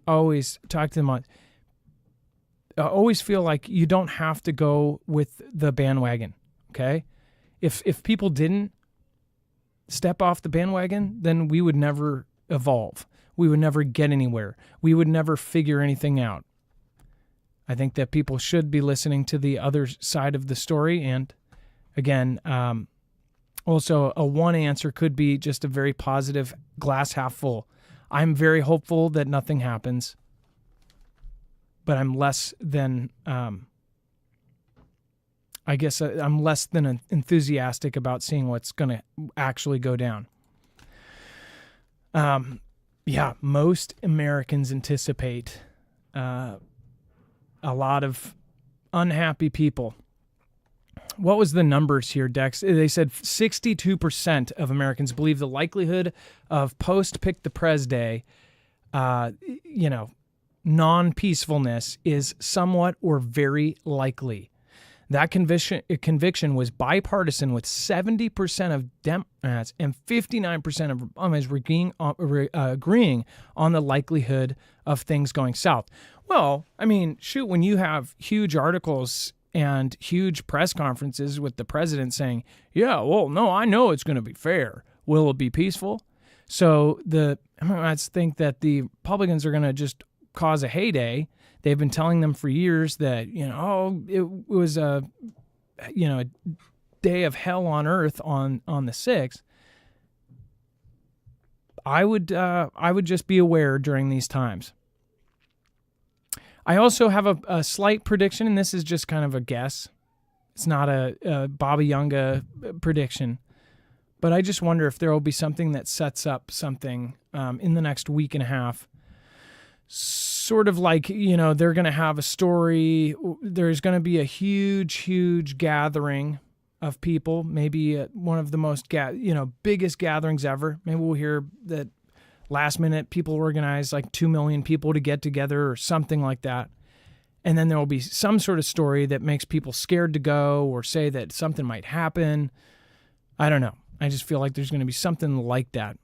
always talk to them on. Always feel like you don't have to go with the bandwagon. Okay, if people didn't step off the bandwagon, then we would never evolve. We would never get anywhere. We would never figure anything out. I think that people should be listening to the other side of the story. And again, also a 1 answer could be just a very positive, glass half full. I'm very hopeful that nothing happens, but I'm less than, I'm less than enthusiastic about seeing what's going to actually go down. Yeah, most Americans anticipate a lot of unhappy people. What was the numbers here, Dex? They said 62% of Americans believe the likelihood of post-Pick the Prez Day, non-peacefulness is somewhat or very likely. That conviction was bipartisan, with 70% of Democrats and 59% of Republicans agreeing on the likelihood of things going south. Well, I mean, shoot, when you have huge articles and huge press conferences with the president saying, yeah, well, no, I know it's going to be fair. Will it be peaceful? So the Democrats think that the Republicans are going to just cause a heyday. They've been telling them for years that, it was a day of hell on earth on the 6th. I would just be aware during these times. I also have a slight prediction, and this is just kind of a guess. It's not a Baba Yanga prediction, but I just wonder if there will be something that sets up something in the next week and a half. Sort of like, they're going to have a story. There's going to be a huge gathering of people, maybe one of the most, biggest gatherings ever. Maybe we'll hear that last minute people organize like 2 million people to get together or something like that. And then there will be some sort of story that makes people scared to go or say that something might happen. I don't know. I just feel like there's going to be something like that.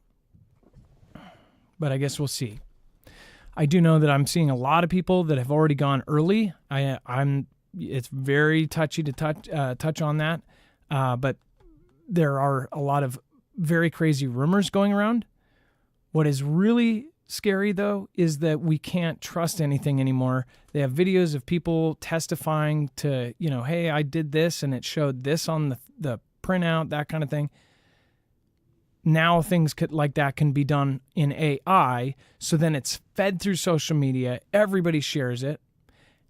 But I guess we'll see. I do know that I'm seeing a lot of people that have already gone early. It's very touchy to touch on that. But there are a lot of very crazy rumors going around. What is really scary, though, is that we can't trust anything anymore. They have videos of people testifying to, hey, I did this and it showed this on the printout, that kind of thing. Now things like that can be done in AI. So then it's fed through social media. Everybody shares it.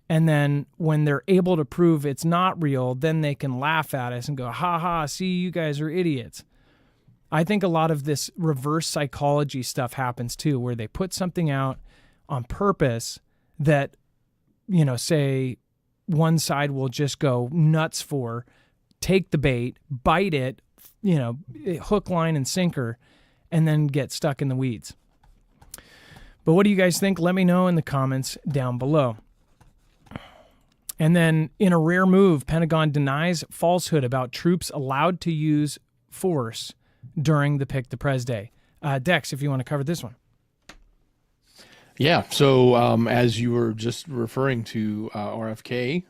And then when they're able to prove it's not real, then they can laugh at us and go, ha ha, see, you guys are idiots. I think a lot of this reverse psychology stuff happens too, where they put something out on purpose that, say one side will just go nuts for, take the bait, bite it, hook, line, and sinker, and then get stuck in the weeds. But what do you guys think? Let me know in the comments down below. And then in a rare move, Pentagon denies falsehood about troops allowed to use force during the Pick the Prez Day. Dex, if you want to cover this one. Yeah. So as you were just referring to RFK,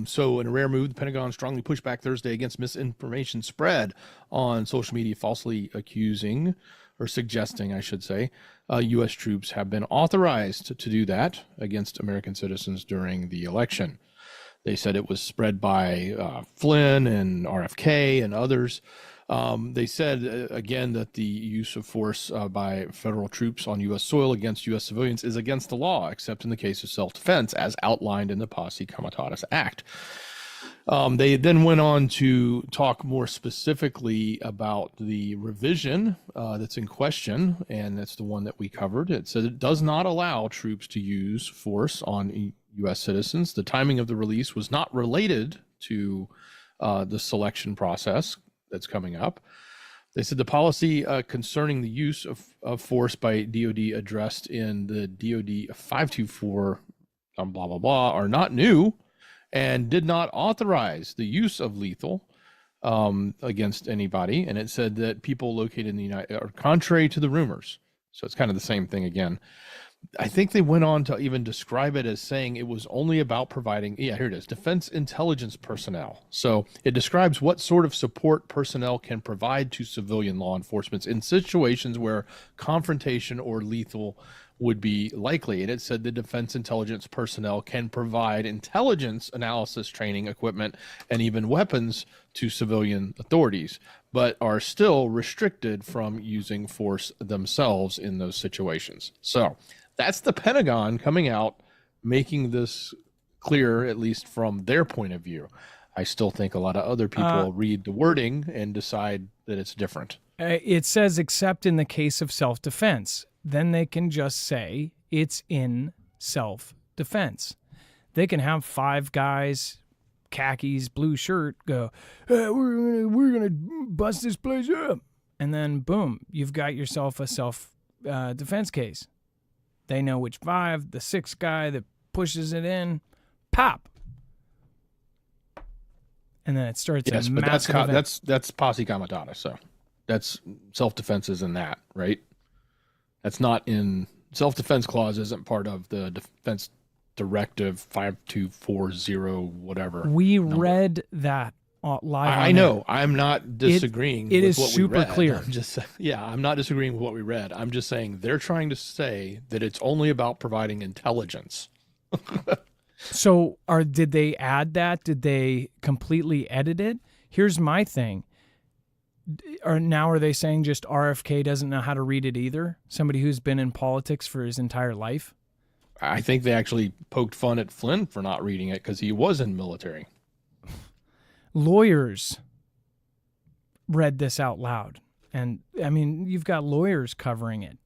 so in a rare move, the Pentagon strongly pushed back Thursday against misinformation spread on social media, falsely accusing or suggesting, I should say, U.S. troops have been authorized to do that against American citizens during the election. They said it was spread by Flynn and RFK and others. They said, again, that the use of force by federal troops on U.S. soil against U.S. civilians is against the law, except in the case of self-defense, as outlined in the Posse Comitatus Act. They then went on to talk more specifically about the revision that's in question, and that's the one that we covered. It says it does not allow troops to use force on U.S. citizens. The timing of the release was not related to the selection process that's coming up. They said the policy concerning the use of force by DOD addressed in the DOD 524 blah, blah, blah, are not new and did not authorize the use of lethal against anybody. And it said that people located in the United are contrary to the rumors. So it's kind of the same thing again. I think they went on to even describe it as saying it was only about providing, here it is, defense intelligence personnel. So it describes what sort of support personnel can provide to civilian law enforcement in situations where confrontation or lethal would be likely. And it said the defense intelligence personnel can provide intelligence analysis training equipment and even weapons to civilian authorities, but are still restricted from using force themselves in those situations. So that's the Pentagon coming out, making this clear, at least from their point of view. I still think a lot of other people read the wording and decide that it's different. It says except in the case of self-defense. Then they can just say it's in self-defense. They can have 5 guys, khakis, blue shirt, go, hey, we're gonna bust this place up. And then, boom, you've got yourself a self-defense case. They know which 5, the 6th guy that pushes it in, pop. And then it starts Yes, a but massive event. that's posse comitatus, so that's self-defense is in that, right? That's not in self-defense clause isn't part of the defense directive 5240 whatever. We number. read that live. I know. I'm not disagreeing it with is what super we read. clear. I'm not disagreeing with what we read. I'm just saying they're trying to say that it's only about providing intelligence. So did they add that? Did they completely edit it? Here's my thing. Are they saying just RFK doesn't know how to read it either? Somebody who's been in politics for his entire life? I think they actually poked fun at Flynn for not reading it because he was in military. Lawyers read this out loud. And, I mean, you've got lawyers covering it.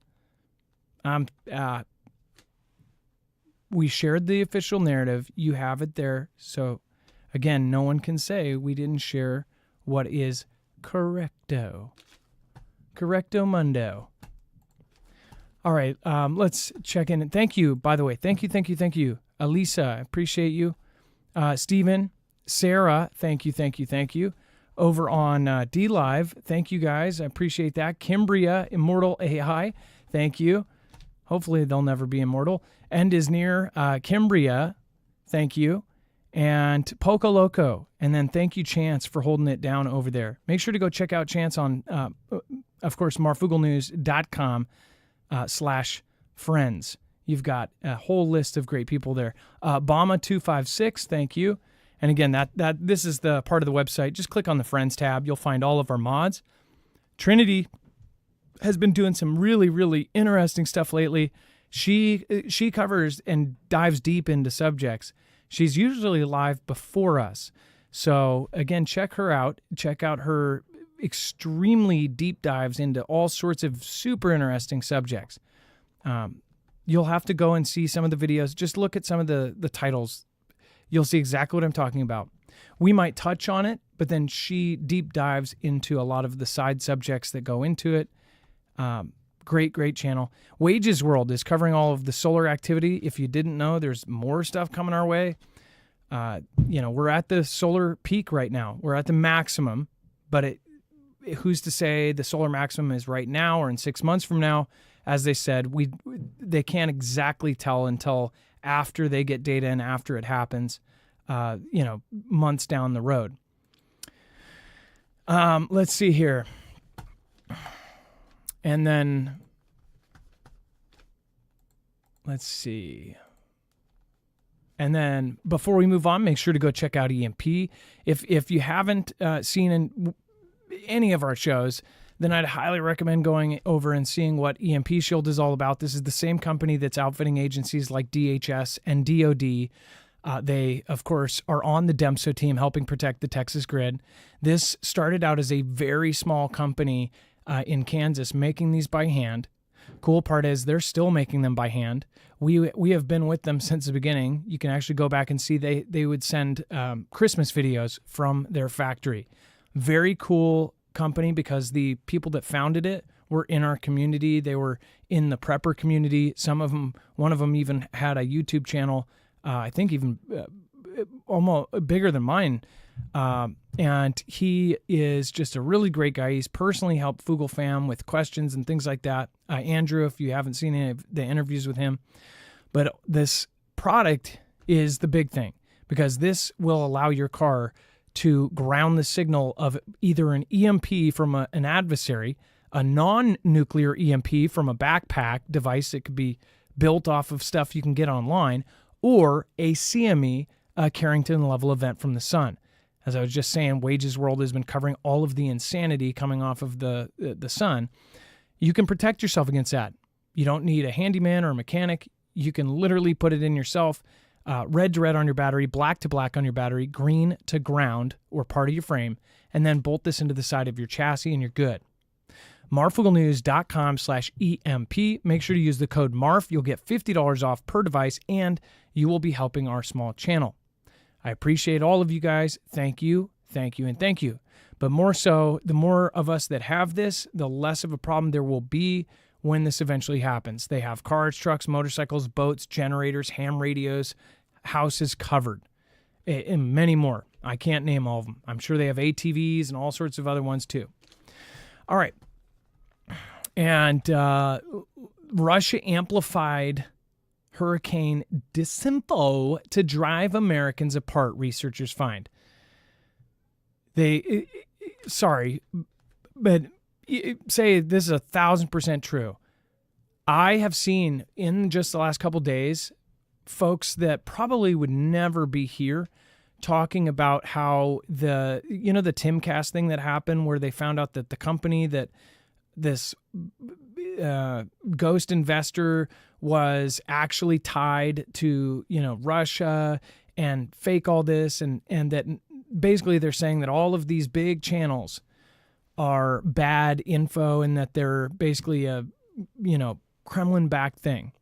We shared the official narrative. You have it there. So, again, no one can say we didn't share what is correcto. Correcto mundo. All right, let's check in. Thank you, by the way. Thank you. Elisa, I appreciate you. Stephen, Sarah, thank you. Over on D-Live, thank you guys. I appreciate that. Kimbria, Immortal AI, thank you. Hopefully they'll never be immortal. End is near. Kimbria, thank you. And Poco Loco. And then thank you, Chance, for holding it down over there. Make sure to go check out Chance on, of course, marfooglenews.com /friends. You've got a whole list of great people there. Bama256, thank you. And again, this is the part of the website. Just click on the Friends tab. You'll find all of our mods. Trinity has been doing some really, really interesting stuff lately. She covers and dives deep into subjects. She's usually live before us. So again, check her out. Check out her extremely deep dives into all sorts of super interesting subjects. You'll have to go and see some of the videos. Just look at some of the titles. You'll see exactly what I'm talking about. We might touch on it, but then she deep dives into a lot of the side subjects that go into it. Great channel. Wages World is covering all of the solar activity. If you didn't know, there's more stuff coming our way. We're at the solar peak right now. We're at the maximum, but who's to say the solar maximum is right now or in 6 months from now? As they said, they can't exactly tell until after they get data and after it happens, months down the road. Let's see here. And then, let's see. And then before we move on, make sure to go check out EMP. If you haven't seen any of our shows, then I'd highly recommend going over and seeing what EMP Shield is all about. This is the same company that's outfitting agencies like DHS and DOD. They, of course, are on the DEMSO team helping protect the Texas grid. This started out as a very small company in Kansas making these by hand. Cool part is they're still making them by hand. We have been with them since the beginning. You can actually go back and see they would send Christmas videos from their factory. Very cool company because the people that founded it were in our community. They were in the prepper community. One of them even had a YouTube channel, I think even almost bigger than mine. And he is just a really great guy. He's personally helped Foogle Fam with questions and things like that. Andrew, if you haven't seen any of the interviews with him, but this product is the big thing because this will allow your car to ground the signal of either an EMP from an adversary, a non-nuclear EMP from a backpack device that could be built off of stuff you can get online, or a CME, a Carrington level event from the sun. As I was just saying, Wages World has been covering all of the insanity coming off of the sun. You can protect yourself against that. You don't need a handyman or a mechanic. You can literally put it in yourself. Red to red on your battery, black to black on your battery, green to ground or part of your frame, and then bolt this into the side of your chassis and you're good. marfugglenews.com/EMP. Make sure to use the code MARF. You'll get $50 off per device, and you will be helping our small channel. I appreciate all of you guys. Thank you, thank you, and thank you. But more so, the more of us that have this, the less of a problem there will be when this eventually happens. They have cars, trucks, motorcycles, boats, generators, ham radios, houses covered, and many more. I can't name all of them. I'm sure they have ATVs and all sorts of other ones too. All right. And Russia amplified hurricane disinfo to drive Americans apart, researchers find. Sorry, but say this is 1,000% true. I have seen in just the last couple days, folks that probably would never be here talking about how the Timcast thing that happened, where they found out that the company that this ghost investor was actually tied to, Russia, and fake all this, and that basically they're saying that all of these big channels are bad info and that they're basically a, Kremlin-backed thing.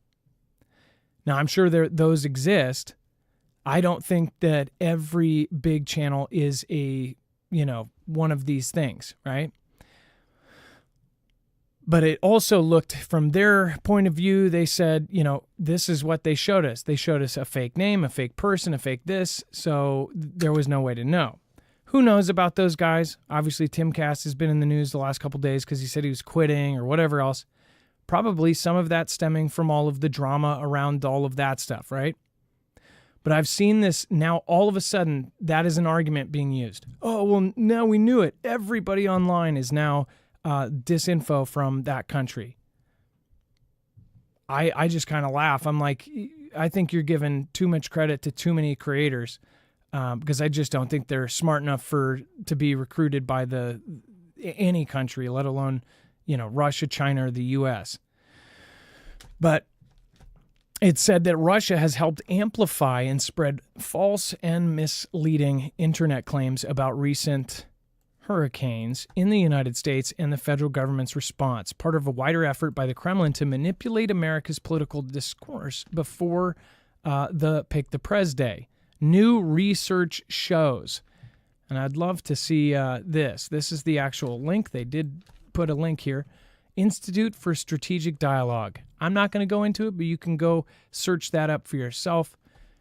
Now, I'm sure those exist. I don't think that every big channel is a, one of these things, right? But it also looked from their point of view, they said, this is what they showed us. They showed us a fake name, a fake person, a fake this. So there was no way to know. Who knows about those guys? Obviously, Timcast has been in the news the last couple of days because he said he was quitting or whatever else. Probably some of that stemming from all of the drama around all of that stuff, right? But I've seen this now, all of a sudden, that is an argument being used. Oh, well, now we knew it. Everybody online is now disinfo from that country. I just kind of laugh. I'm like, I think you're giving too much credit to too many creators because I just don't think they're smart enough to be recruited by any country, let alone, Russia, China, or the U.S. But it said that Russia has helped amplify and spread false and misleading internet claims about recent hurricanes in the United States and the federal government's response, part of a wider effort by the Kremlin to manipulate America's political discourse before the Pick the Prez Day. New research shows, and I'd love to see this. This is the actual link. They did put a link here. Institute for Strategic Dialogue. I'm not going to go into it, but you can go search that up for yourself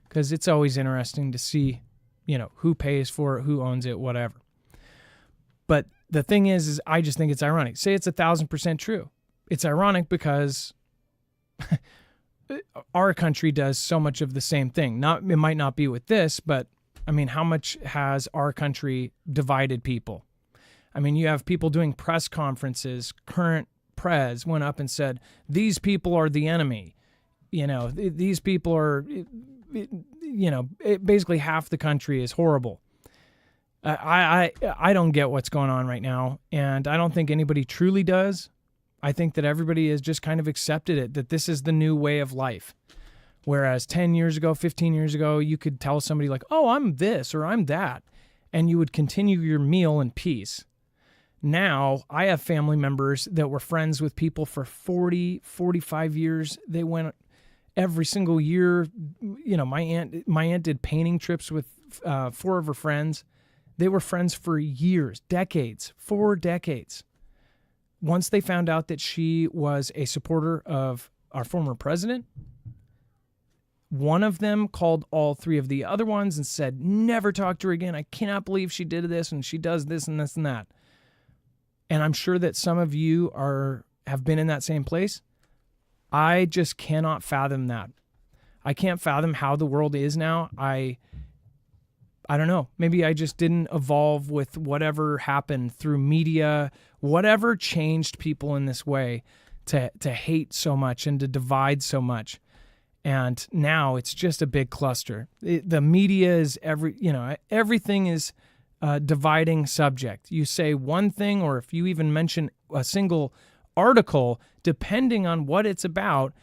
because it's always interesting to see, who pays for it, who owns it, whatever. But the thing is I just think it's ironic. Say it's 1,000% true. It's ironic because our country does so much of the same thing. It might not be with this, but I mean, how much has our country divided people? I mean, you have people doing press conferences. Current Prez went up and said, these people are the enemy. These people are, basically half the country is horrible. I don't get what's going on right now, and I don't think anybody truly does. I think that everybody has just kind of accepted it, that this is the new way of life. Whereas 10 years ago, 15 years ago, you could tell somebody like, oh, I'm this or I'm that, and you would continue your meal in peace. Now, I have family members that were friends with people for 40, 45 years. They went every single year. My aunt did painting trips with 4 of her friends. They were friends for years, decades, 4 decades. Once they found out that she was a supporter of our former president, one of them called all 3 of the other ones and said, never talk to her again. I cannot believe she did this and she does this and this and that. And I'm sure that some of you have been in that same place. I just cannot fathom that. I can't fathom how the world is now. I don't know. Maybe I just didn't evolve with whatever happened through media, whatever changed people in this way to hate so much and to divide so much. And now it's just a big cluster. The media is everything is a dividing subject. You say one thing, or if you even mention a single article, depending on what it's about,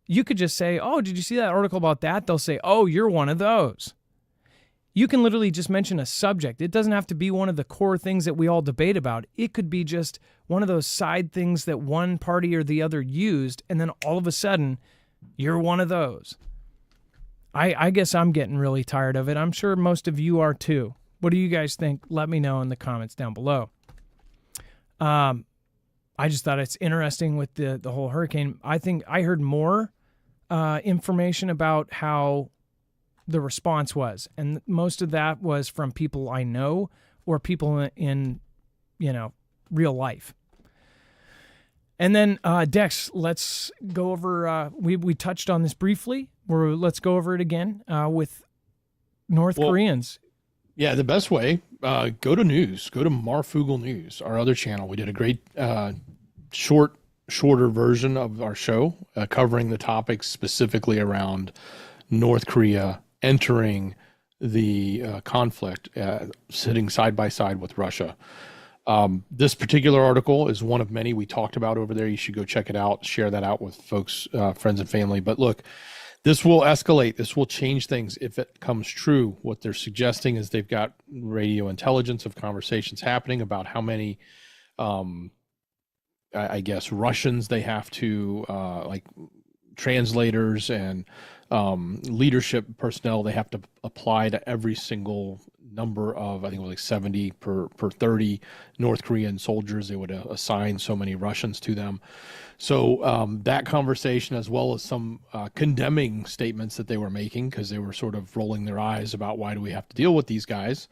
you could just say, oh, did you see that article about that? They'll say, oh, you're one of those. You can literally just mention a subject. It doesn't have to be one of the core things that we all debate about. It could be just one of those side things that one party or the other used, and then all of a sudden, you're one of those. I guess I'm getting really tired of it. I'm sure most of you are too. What do you guys think? Let me know in the comments down below. I just thought it's interesting with the whole hurricane. I think I heard more information about how the response was, and most of that was from people I know or people in real life. And then Dex, let's go over. We touched on this briefly. Let's go over it again with North Koreans. Yeah, the best way, go to news. Go to Marfoogle News, our other channel. We did a great shorter version of our show covering the topics specifically around North Korea entering the conflict, sitting side by side with Russia. This particular article is one of many we talked about over there. You should go check it out, share that out with folks, friends and family. But look, this will escalate. This will change things if it comes true. What they're suggesting is they've got radio intelligence of conversations happening about how many, I guess, Russians they have to, like translators and leadership personnel they have to apply to every single number of, I think it was like 70 per 30 North Korean soldiers. They would assign so many Russians to them. So that conversation, as well as some condemning statements that they were making, because they were sort of rolling their eyes about why do we have to deal with these guys.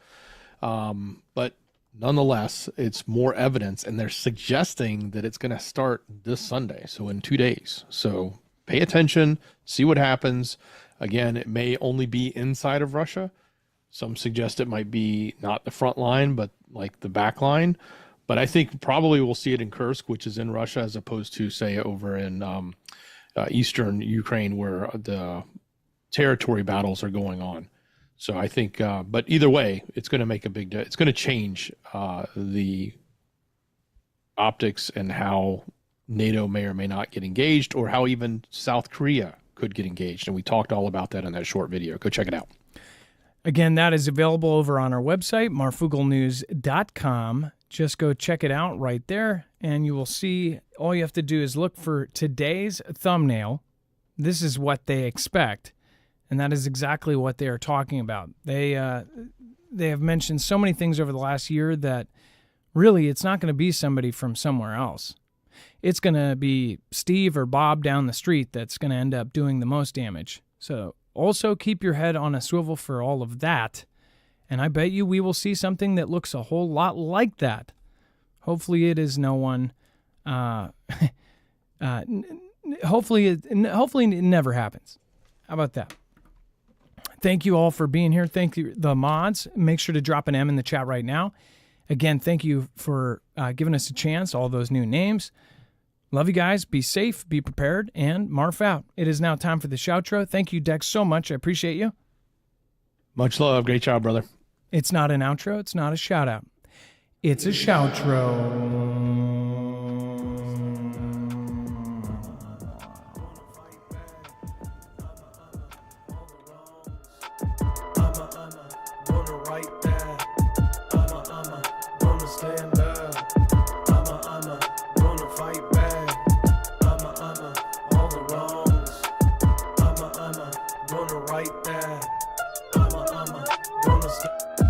But nonetheless, it's more evidence, and they're suggesting that it's going to start this Sunday. So in 2 days. So pay attention, see what happens. Again, it may only be inside of Russia. Some suggest it might be not the front line, but like the back line. But I think probably we'll see it in Kursk, which is in Russia, as opposed to, say, over in eastern Ukraine, where the territory battles are going on. So I think, but either way, it's going to make a big, it's going to change the optics and how NATO may or may not get engaged, or how even South Korea could get engaged. And we talked all about that in that short video. Go check it out. Again, that is available over on our website, marfooglenews.com. Just go check it out right there, and you will see all you have to do is look for today's thumbnail. This is what they expect, and that is exactly what they are talking about. They have mentioned so many things over the last year that really it's not going to be somebody from somewhere else. It's going to be Steve or Bob down the street that's going to end up doing the most damage. So also keep your head on a swivel for all of that. And I bet you we will see something that looks a whole lot like that. Hopefully it is no one. Hopefully it never happens. How about that? Thank you all for being here. Thank you, the mods. Make sure to drop an M in the chat right now. Again, thank you for giving us a chance, all those new names. Love you guys. Be safe, be prepared, and Marf out. It is now time for the shoutro. Thank you, Dex, so much. I appreciate you. Much love. Great job, brother. It's not an outro. It's not a shout out. It's a shoutro. Right there. Gonna stay.